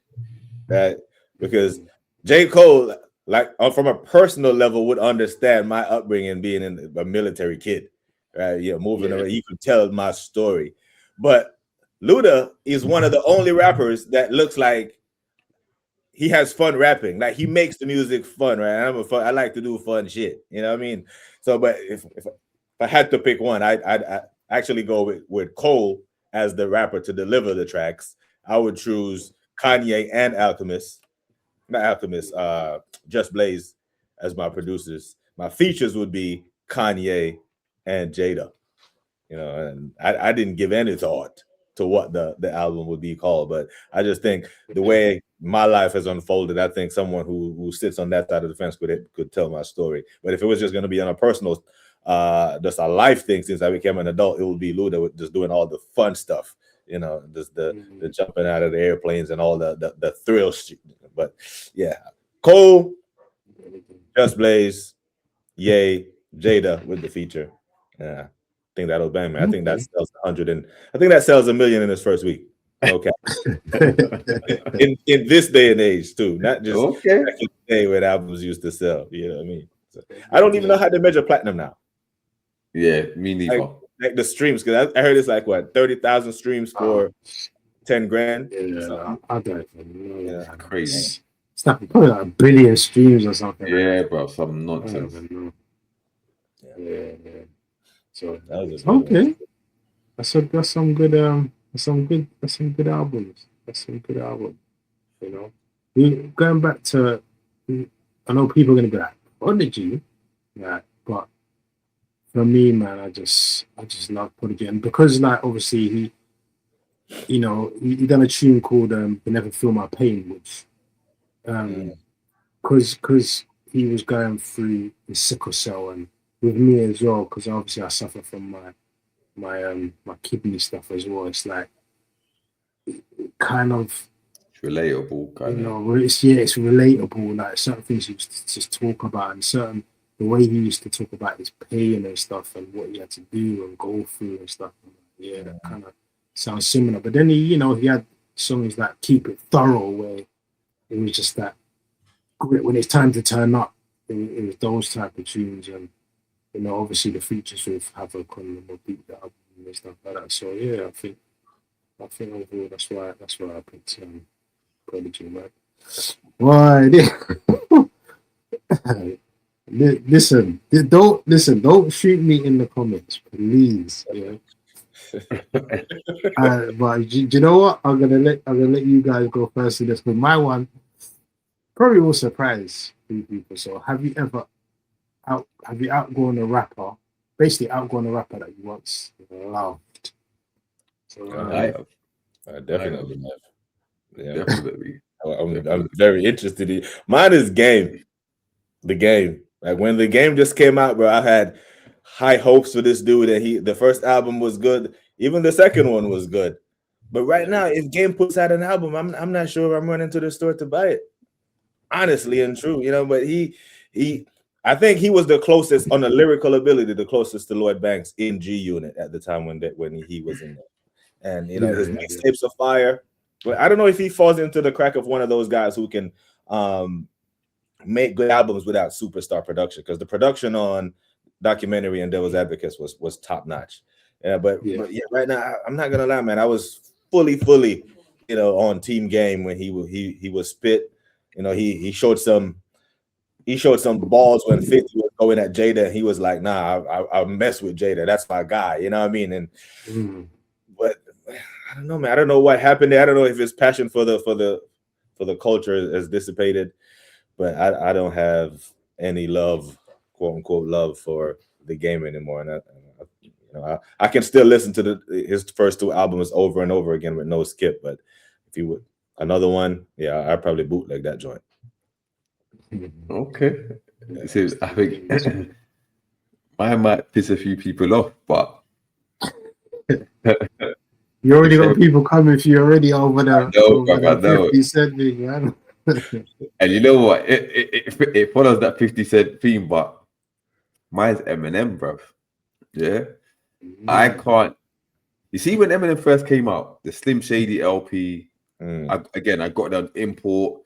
That because J. Cole, like from a personal level, would understand my upbringing being a military kid, right? Yeah, moving around, he could tell my story. But Luda is one of the only rappers that looks like he has fun rapping. Like he makes the music fun, right? I like to do fun shit. You know what I mean? So, but if I had to pick one, I'd actually go with Cole as the rapper to deliver the tracks. I would choose Kanye and Just Blaze as my producers. My features would be Kanye and Jada. You know, and I didn't give any thought to what the album would be called, but I just think the way my life has unfolded, I think someone who sits on that side of the fence could tell my story. But if it was just going to be on a personal, just a life thing since I became an adult, it would be Luda with just doing all the fun stuff, you know, just the jumping out of the airplanes and all the thrill shit. But yeah, Cole, Just Blaze, Ye, Jada with the feature. Yeah. I think that'll bang, man. I think that sells 100 and I think that sells 1 million in its first week. Okay. in this day and age, too, not just back in the day when albums used to sell. You know what I mean? So, I don't even know how to measure platinum now. Yeah, me neither. Like the streams, because I heard it's like what 30,000 streams for 10 grand. Yeah, I don't even know. Yeah, crazy. It's like probably like 1 billion streams or something. Yeah, bro, some nonsense. Yeah. So okay, that's some good albums. That's some good albums. You know, going back to, I know people are gonna be like, Prodigy, yeah, but for me, man, I just love Prodigy, and because like obviously he done a tune called "You Never Feel My Pain," which because he was going through the sickle cell and with me as well, because obviously I suffer from my kidney stuff as well. It's like kind of relatable, it's relatable. Like certain things he used to just talk about, and the way he used to talk about his pain and stuff, and what he had to do and go through and stuff. Yeah, that kind of sounds similar. But then he had songs like "Keep It Thorough," where it was just that when it's time to turn up. It was those type of tunes, and obviously the features with Havoc on the beat the album and stuff like that. So yeah, I think overall that's why I picked Prodigy, man. Why? Don't shoot me in the comments, please. Yeah. But you know what? I'm gonna let you guys go first in this. But my one probably will surprise people. So have you outgrown a rapper? Basically, outgrown a rapper that you once loved. So I definitely have. Yeah, definitely. I'm very interested in. Mine is Game. The Game. Like when the Game just came out, bro, I had high hopes for this dude, and the first album was good. Even the second one was good. But right now, if Game puts out an album, I'm not sure if I'm running to the store to buy it. Honestly and true, but I think he was the closest on the lyrical ability, the closest to Lloyd Banks in G Unit at the time when he was in there. And his mixtapes are fire. But I don't know if he falls into the crack of one of those guys who can make good albums without superstar production, because the production on Documentary and Devil's Advocates was top notch. But right now I'm not gonna lie, man. I was fully on Team Game when he was spit. He showed some balls when 50 was going at Jada, and he was like, "Nah, I mess with Jada. That's my guy." You know what I mean? And but I don't know, man. I don't know what happened there. I don't know if his passion for the culture has dissipated, but I don't have any love quote unquote love for the game anymore. And I can still listen to his first 2 albums over and over again with no skip. But if he would another one, yeah, I'd probably bootleg that joint. Okay. So I think I might piss a few people off, but you already got people coming for you already over there. I know. 50 Cent thing, man. And you know what? It follows that 50 Cent theme, but mine's Eminem, bruv. Yeah. I can't. You see, when Eminem first came out, the Slim Shady LP, I got it on import,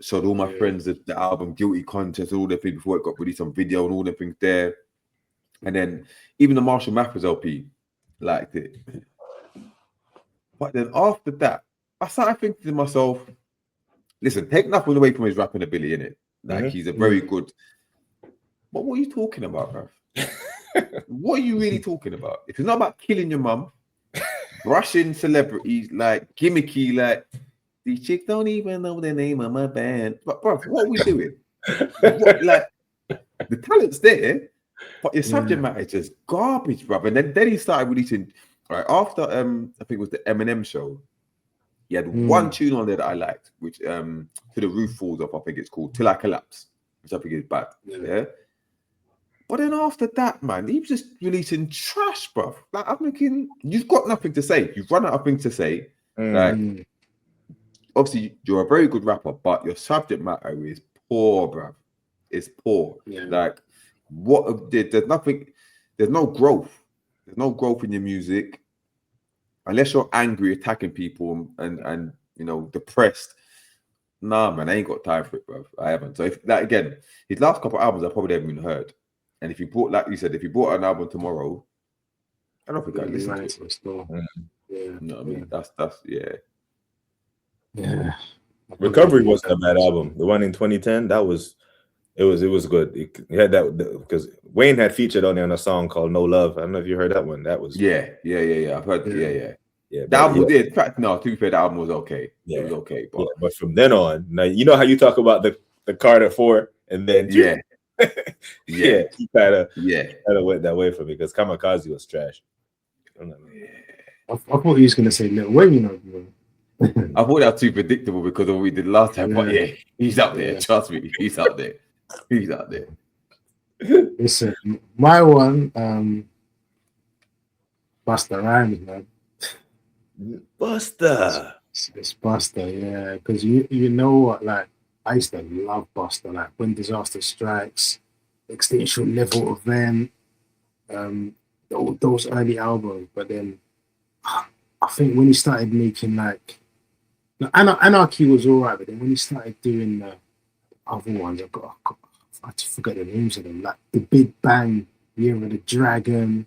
showed all my friends the album Guilty Conscience, all the things before it got released on video and all the things there. And then even the Marshall Mathers LP, liked it. But then after that, I started thinking to myself, listen, take nothing away from his rapping ability, innit? Like, he's a very good. But what are you talking about, bruv? What are you really talking about? If it's not about killing your mum, brushing celebrities, like gimmicky, like these chicks don't even know the name of my band. But bruv, what are we doing? Like, the talent's there, but your subject matter is just garbage, bruv. And then he started releasing, right after I think it was the Eminem show. He had one tune on there that I liked, which To the Roof Falls Off, I think it's called, Till I Collapse, which I think is bad. Yeah. But then after that, man, he was just releasing trash, bruv. Like, I'm thinking, you've got nothing to say. You've run out of things to say. Like, obviously, you're a very good rapper, but your subject matter is poor, bruv. It's poor. Yeah. Like, there's nothing, there's no growth. There's no growth in your music. Unless you're angry, attacking people and you know, depressed. Nah, man, I ain't got time for it, bruv. I haven't. So, if that again, his last couple of albums I probably haven't even heard. And if you bought, like you said, if you bought an album tomorrow, I don't think I'd listen to it. Yeah. You know what I mean? That's Yeah. Recovery wasn't a bad album. The one in 2010, it was good. It had that because Wayne had featured on there on a song called No Love. I don't know if you heard that one. That was yeah. I've heard yeah. That album did. In fact, no, to be fair, the album was okay. Yeah. It was okay. But from then on, now you know how you talk about the Carter 4 and then he kind of went that way for me because Kamikaze was trash. I thought he was gonna say Lil Wayne, you know. I thought that was too predictable because of what we did last time. But yeah, he's up there. Trust me, he's up there. He's up there. Listen, my one, Busta Rhymes, man. Busta. It's Busta, yeah. Because you know what, like, I used to love Busta, like When Disaster Strikes, Extinction Level Event, those early albums. But then I think when he started making like Anarchy was all right, but then when he started doing the other ones, I forget the names of them, like The Big Bang, Year of the Dragon,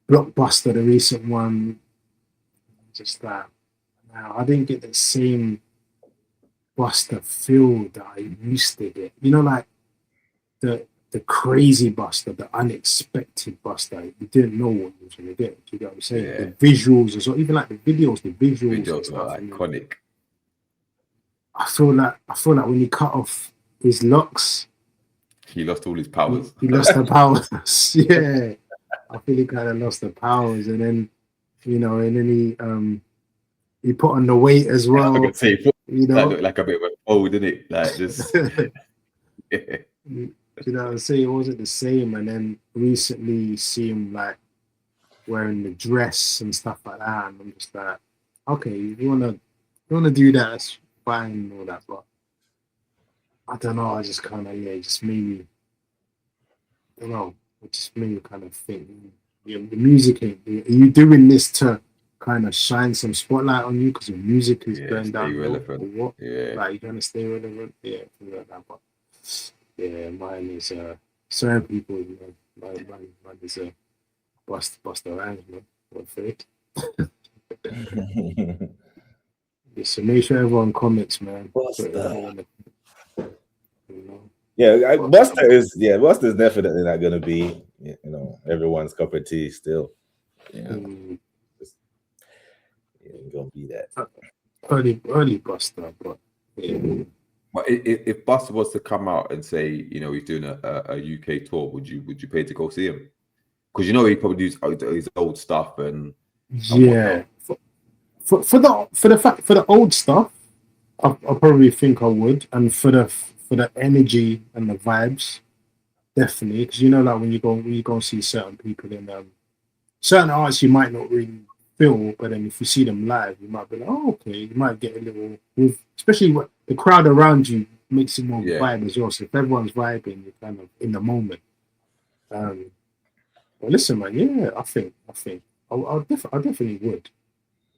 Blockbuster, the recent one. Just that, now I didn't get the same Busta feel that I used to get. You know, like the crazy Busta, the unexpected Busta. You didn't know what you was gonna get. You know what I'm saying? Yeah. The visuals as well, even like the visuals are iconic. I feel like when he cut off his locks, he lost all his powers. He lost the powers. Yeah, I feel he kind of lost the powers, and then he put on the weight as well. I could say, you know, that looked like a bit of a old, didn't it? Like just. Yeah. You know what I'm saying? It wasn't the same. And then recently you see him like wearing the dress and stuff like that. And I'm just like, okay, you wanna do that, that's fine and all that, but I don't know, I just kinda it just made me kind of think, the music are you doing this to kind of shine some spotlight on you because your music is going down relevant or what? Yeah. Like you're gonna stay relevant, things like that. But yeah, mine is certain people, you know, mine is Busta Rhymes, man. What fake? Yeah, so make sure everyone comments, man. Busta. Yeah, Busta is definitely not gonna be, you know, everyone's cup of tea still. Yeah, ain't gonna be that early Busta, but yeah. But if Buster was to come out and say, he's doing a UK tour, would you pay to go see him? Because he probably does his old stuff and yeah. For the old stuff, I probably think I would, and for the energy and the vibes, definitely. Because like when you go and see certain people in certain artists, you might not really feel, but then if you see them live, you might be like, oh, okay. You might get a little, especially what the crowd around you makes it more vibe as well. So if everyone's vibing, you're kind of in the moment. But listen, man, yeah, I think I definitely would.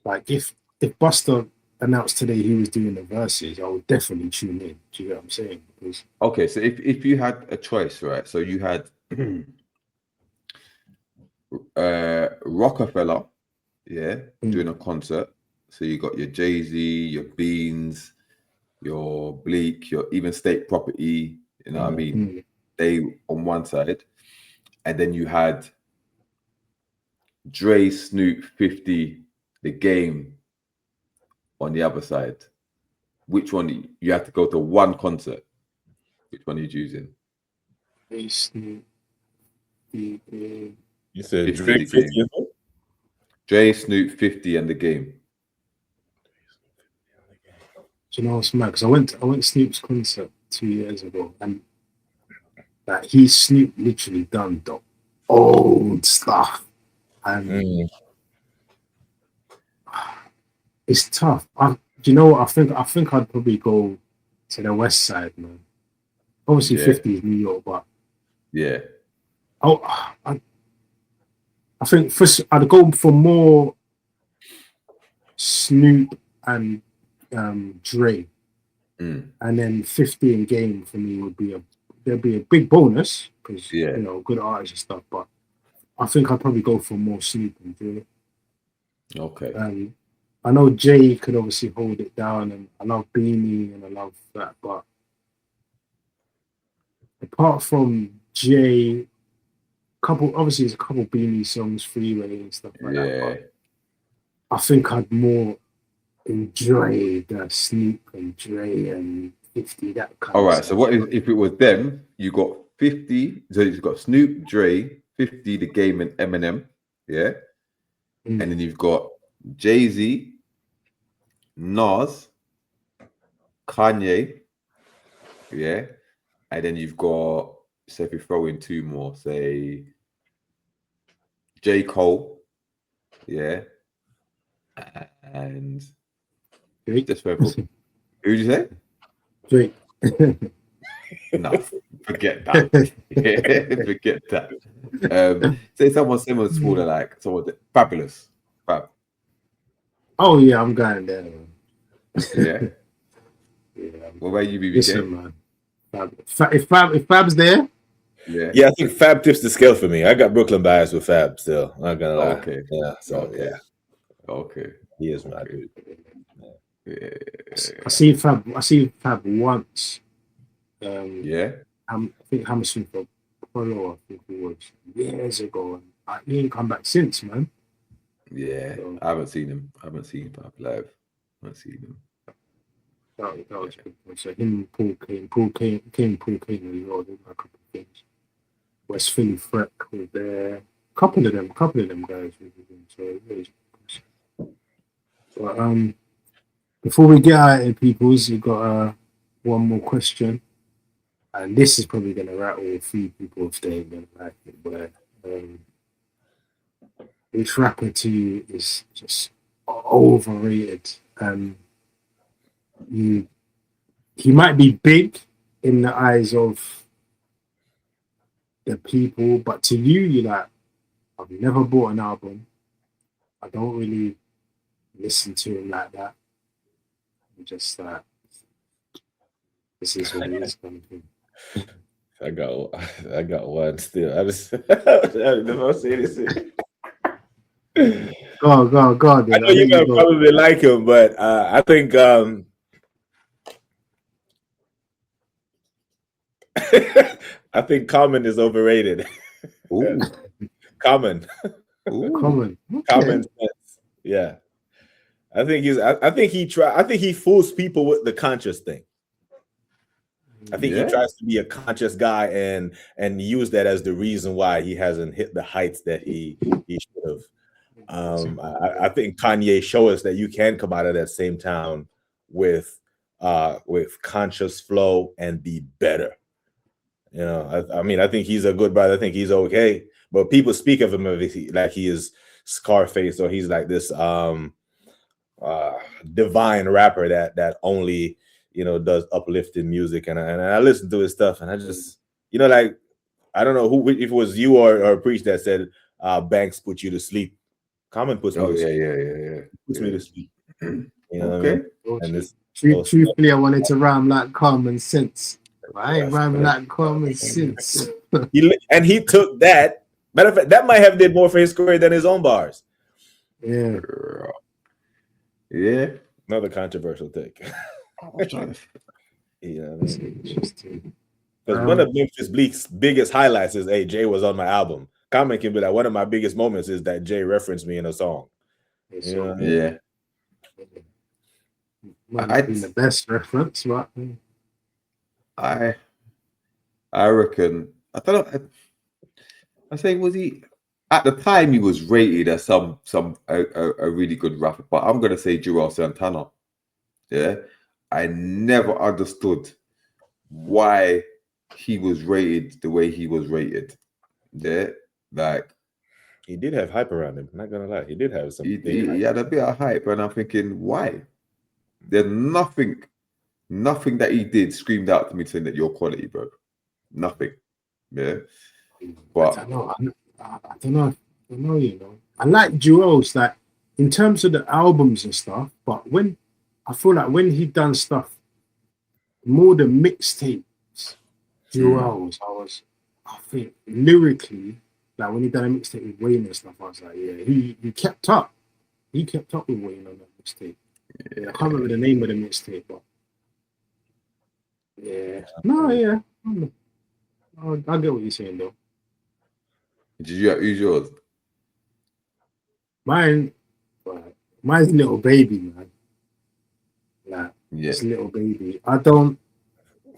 Like if Buster announced today he was doing the verses, I would definitely tune in. Do you get what I'm saying? Because, okay, so if you had a choice, right? So you had Rockefeller, doing a concert. So you got your Jay-Z, your Beans, your Bleak, your even State Property, you know what I mean? They on one side, and then you had Dre, Snoop, 50, The Game on the other side. Which one you have to go to one concert? Which one are you choosing? Snoop, You said 50, Drake The 50 Game. Dre, Snoop, 50, and The Game. Do you know what's mad? Because I went Snoop's concert 2 years ago, and like Snoop literally done the old stuff, and it's tough. Do you know what? I think I'd probably go to the West Side, man. Obviously, 50 is New York, but I think I'd go for more Snoop and Dre, and then 50 in Game for me would be there'd be a big bonus because good artists and stuff. But I think I'd probably go for more Snoop and Dre. Okay. I know Jay could obviously hold it down, and I love Beanie and I love that. But apart from Jay, there's a couple Beanie songs, Freeway and stuff like that. But I think I'd more enjoy the Snoop and Dre and 50, that kind All of right, stuff. so what if it was them? You got 50, so you've got Snoop, Dre, 50, The Game, and Eminem, and then you've got Jay-Z, Nas, Kanye, and then you've got, so if you throw in two more, say J. Cole, and Drake? just who did you say? Drake. No, forget that. Forget that. Say someone similar to like someone Fabulous. Fab. Oh yeah, I'm going there, man. Well, where you be? Listen, man. If Fab's there, I think Fab tips the scale for me. I got Brooklyn bias with Fab still. I'm not gonna lie. Okay. Okay. He is my dude. I see Fab once. Yeah. I think Hammerson for Polo, I think it was years ago. And he ain't come back since, man. Yeah, so, I haven't seen him. I haven't seen Fab live. I haven't seen him. That was good. So him, Paul Kane as well. Did a couple of things. West Philly Freck was there. Couple of them guys. So it was good. But before we get out of people's, you got one more question, and this is probably gonna rattle a few people if they ain't gonna like it. But which rapper to you is just overrated? He might be big in the eyes of the people, but to you, you're like, I've never bought an album. I don't really listen to him like that. I'm just like, this is what it is kind of thing. I got one still. I just never say this. Go on. I know you're gonna probably like him, but I think I think Common is overrated. Ooh. Common. Common. Okay. Common sense. Yeah. I think he fools people with the conscious thing. I think he tries to be a conscious guy and use that as the reason why he hasn't hit the heights that he should have. I think Kanye showed us that you can come out of that same town with conscious flow and be better. You know, I mean, I think he's a good brother. I think he's okay, but people speak of him like he is Scarface, or he's like this divine rapper that only, you know, does uplifting music. And I listen to his stuff, and I just, you know, like, I don't know who, if it was you or Preach that said Banks put you to sleep. Common puts me to sleep. Yeah. Puts me to sleep. You know Okay. what I mean? And this, Truthfully, I wanted to rhyme like common sense. I ain't rhyming like common sense. he took that. Matter of fact, that might have did more for his career than his own bars. Yeah. Yeah. Another controversial take. Yeah, That's interesting. because one of Memphis Bleak's biggest highlights is, hey, Jay was on my album. Common can be like, one of my biggest moments is that Jay referenced me in a song. You know what I mean? Yeah. Might have been the best reference, but I reckon, I don't know. I say, was he at the time he was rated as a really good rapper, but I'm gonna say Joel Santana. Yeah, I never understood why he was rated the way he was rated. Yeah, like He did have hype around him. Not gonna lie, he did have some. he had a bit of hype, and I'm thinking, why? There's nothing that he did screamed out to me saying that you're quality, bro. Nothing. Yeah. But I don't know. You know, I like Joel's, like, in terms of the albums and stuff, but when I feel like when he done stuff more than mixtapes, Joel's, I think lyrically, like when he done a mixtape with Wayne and stuff, I was like, yeah, he kept up. He kept up with Wayne on that mixtape. Yeah, I can't remember the name of the mixtape, but yeah. No, yeah. I get what you're saying though. did you use yours? Mine's Little Baby, man. Like, Yeah. it's Little Baby. I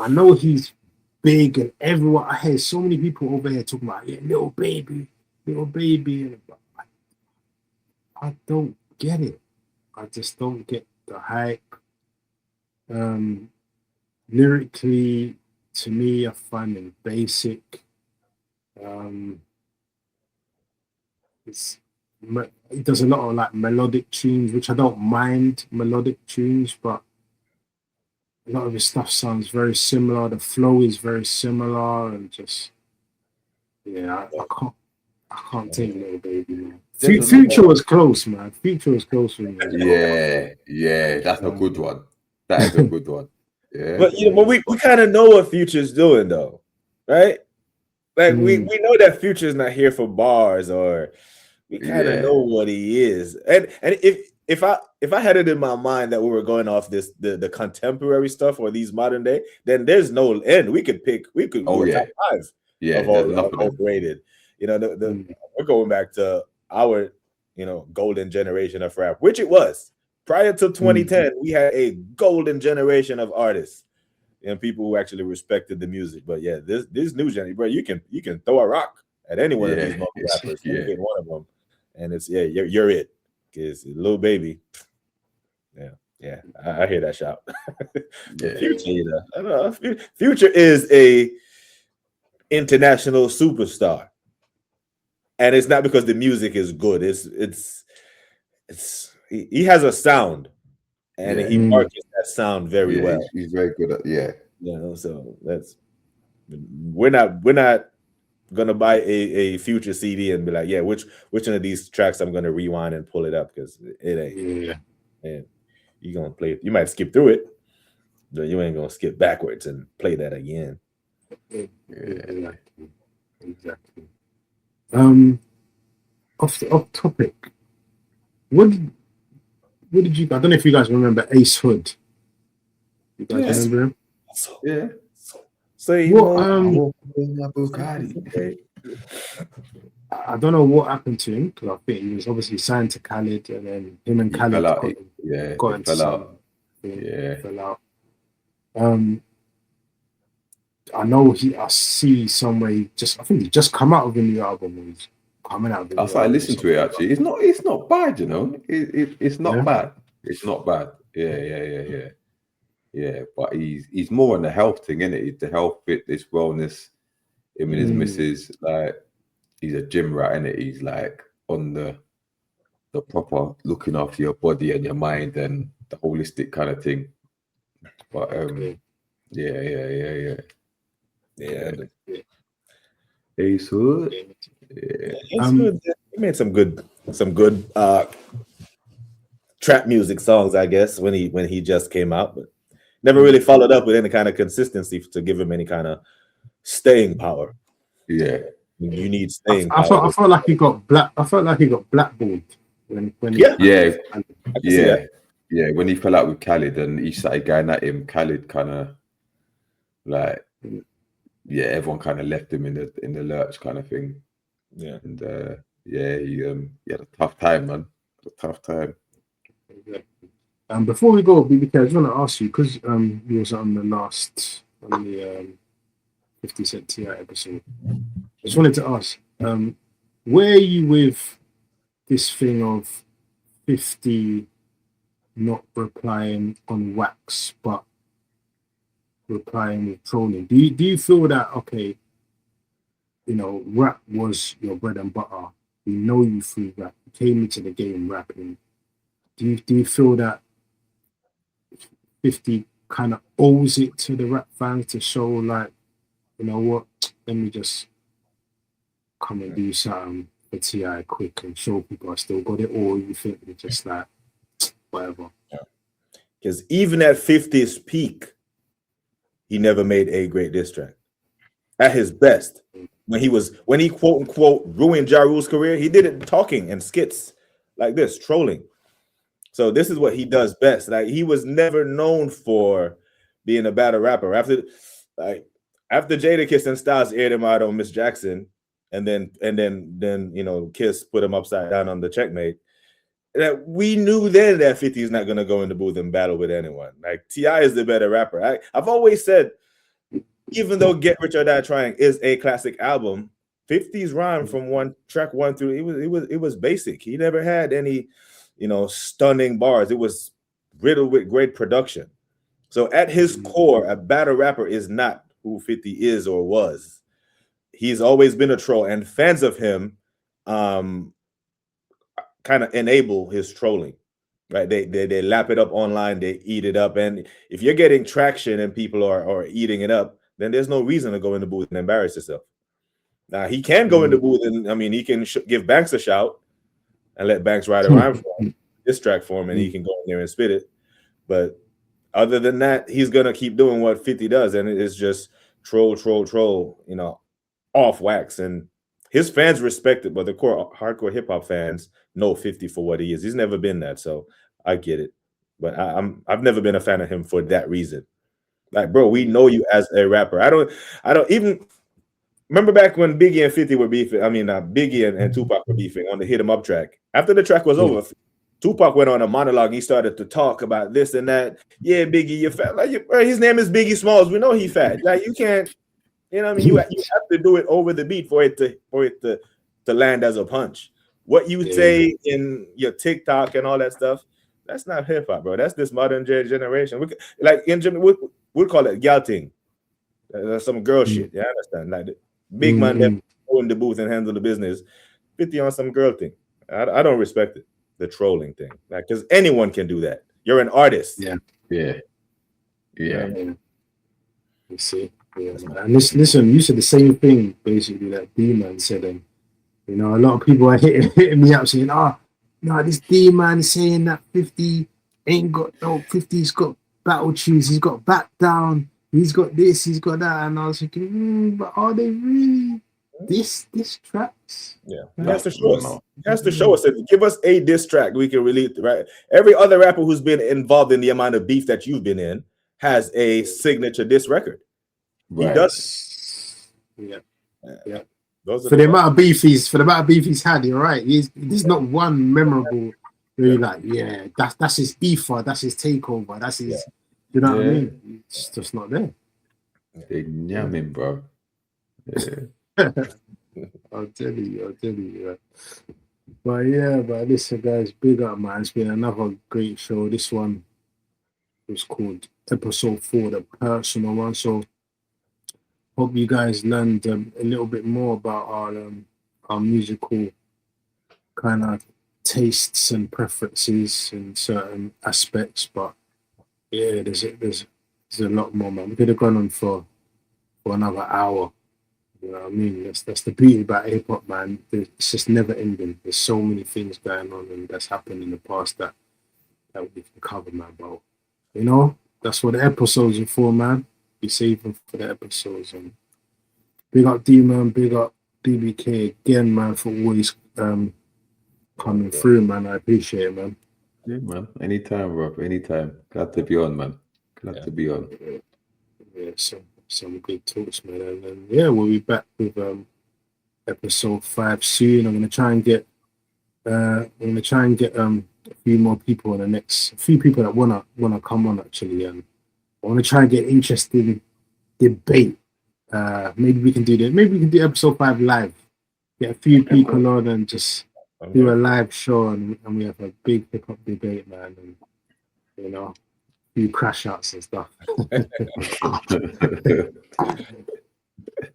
know he's big and everyone, I hear so many people over here talking about, yeah, Little Baby. But I don't get it. I just don't get the hype. Lyrically, to me, I find him basic. He does a lot of like melodic tunes, which I don't mind melodic tunes, but a lot of his stuff sounds very similar. The flow is very similar, and just I can't take Little Baby, man. Future was close, man. Future was close for me. Yeah, that's a good one. That is a good one. Yeah. But you know, we kind of know what Future's doing, though, right? Like we know that Future's not here for bars, or we kind of know what he is. And if I had it in my mind that we were going off the contemporary stuff or these modern day, then there's no end. We could go top 5 of all overrated. You know, we're going back to our, you know, golden generation of rap, which it was. Prior to 2010, we had a golden generation of artists and people who actually respected the music. But yeah, this new generation, bro, you can throw a rock at any one of these mumble rappers, you get one of them, and it's you're it. Because Lil Baby, yeah, I hear that shout. Future, you know, I don't know. Future is a international superstar, and it's not because the music is good. It's he has a sound, and he markets that sound very well. He's very good at you know. So we're not gonna buy a Future CD and be like, yeah, which one of these tracks I'm gonna rewind and pull it up, because it ain't. And you're gonna play it. You might skip through it, but you ain't gonna skip backwards and play that again. Exactly. Off topic. What did you? I don't know if you guys remember Ace Hood. You guys remember him? Yeah. So I don't know what happened to him, because I think he was obviously signed to Khaled, and then him and Khaled got into fell out. Fell out. I know I see somewhere I think he just come out with a new album. He's coming out with a new I started album, listening to it actually. It's not bad, you know. It's not Yeah. bad. It's not bad. Yeah. But he's more on the health thing, isn't it? The health, fitness, wellness. Him and his missus, like, he's a gym rat, innit? He's like on the proper looking after your body and your mind and the holistic kind of thing. But yeah. Ace Hood. Yeah. He made some good trap music songs, I guess, when he just came out, but never really followed up with any kind of consistency to give him any kind of staying power. Yeah. You need staying I power. felt like he got blackballed when Yeah. When he fell out with Khalid and he started going at him, Khalid kind of like, everyone kind of left him in the lurch kind of thing. Yeah. And he had a tough time, man. Before we go, BBK, I just want to ask you, because you was on the 50 Cent T.I. episode. I just wanted to ask, where are you with this thing of 50 not replying on wax, but replying with trolling? Do you feel that, okay, you know, rap was your bread and butter? We know you through rap. You came into the game rapping. Do you feel that 50 kind of owes it to the rap fans to show, like, you know what, let me just come and do something for T.I. quick and show people I still got it? Or you think it's just like, whatever? Because even at 50's peak, he never made a great diss track. At his best, when he quote unquote ruined Ja Rule's career, he did it talking and skits like this, trolling. So this is what he does best. Like, he was never known for being a battle rapper. After Jadakiss and Styles aired him out on Miss Jackson, and then you know, Kiss put him upside down on the Checkmate, that we knew then that 50 is not going to go in the booth and battle with anyone. Like, T.I. is the better rapper. I've always said, even though Get Rich or Die Trying is a classic album, 50's rhyme from track 1 through it was basic. He never had any, you know, stunning bars. It was riddled with great production. So at his core, a battle rapper is not who 50 is or was. He's always been a troll, and fans of him kind of enable his trolling, right? They lap it up online, they eat it up, and if you're getting traction and people are eating it up, then there's no reason to go in the booth and embarrass yourself. Now, he can go in the booth and, I mean, he can give Banks a shout and let Banks write a rhyme for him, this track for him, and he can go in there and spit it. But other than that, he's gonna keep doing what 50 does, and it is just troll, you know, off wax. And his fans respect it, but the core hardcore hip hop fans know 50 for what he is. He's never been that, so I get it. But I've never been a fan of him for that reason. Like, bro, we know you as a rapper. I don't even remember back when Biggie and 50 were beefing. I mean, Biggie and Tupac were beefing on the Hit 'Em Up track. After the track was over, Tupac went on a monologue. He started to talk about this and that. Yeah, Biggie, you're fat. Like, his name is Biggie Smalls. We know he's fat. Like, you can't, you know what I mean? You have to do it over the beat for it to land as a punch. What you say in your TikTok and all that stuff, that's not hip hop, bro. That's this modern generation. Like in Germany, we'll call it galting. That's some girl shit. Yeah, I understand. Like, the big man that go in the booth and handle the business, 50 on some girl thing. I don't respect it. The trolling thing, like, because anyone can do that. You're an artist. Yeah. You see, and listen, you said the same thing basically that D-Man said, and you know, a lot of people are hitting me up saying, this D-Man saying that 50 ain't got no 50's got battle tunes, he's got Back Down, he's got this, he's got that, and I was thinking, but are they really this tracks? Yeah, he has to show us. He has to show us that. Give us a diss track we can relate to, right? Every other rapper who's been involved in the amount of beef that you've been in has a signature diss record. Right. He does. Yeah. Those for the amount of beef he's had, you're right. There's not one memorable where you're like, that's his ether, that's his takeover, that's his. You know what I mean? It's just not there. They yamming, bro. Yeah. I'll tell you. Yeah. But yeah, but listen, guys, big up, man. It's been another great show. This one was called Episode 4, the personal one. So hope you guys learned a little bit more about our musical kind of tastes and preferences in certain aspects. But yeah, there's a lot more, man. We could have gone on for another hour. You know what I mean? That's the beauty about hip hop, man. It's just never ending. There's so many things going on and that's happened in the past that we can cover, man. But you know, that's what the episodes are for, man. Be saving for the episodes. And big up D, man. Big up DBK again, man, for always coming through, man. I appreciate it, man. Yeah, man. Anytime, bro. Anytime. Glad to be on, man. Glad to be on. Yeah, some good talks, man. And then, yeah, we'll be back with episode 5 soon. I'm gonna try and get a few more people in the next, a few people that wanna come on actually, and I wanna try and get interesting debate. Maybe we can do that. Maybe we can do episode 5 live. Get a few people on and just do a live show, and we have a big hip hop debate, man, and you know, a few crash outs and stuff.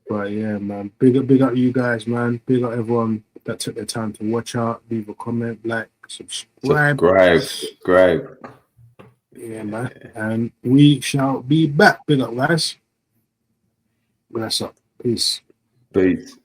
But yeah, man, big up you guys, man. Big up everyone that took their time to watch out, leave a comment, like, subscribe. Yeah, man. And we shall be back. Big up, guys. Bless up. Peace. Peace.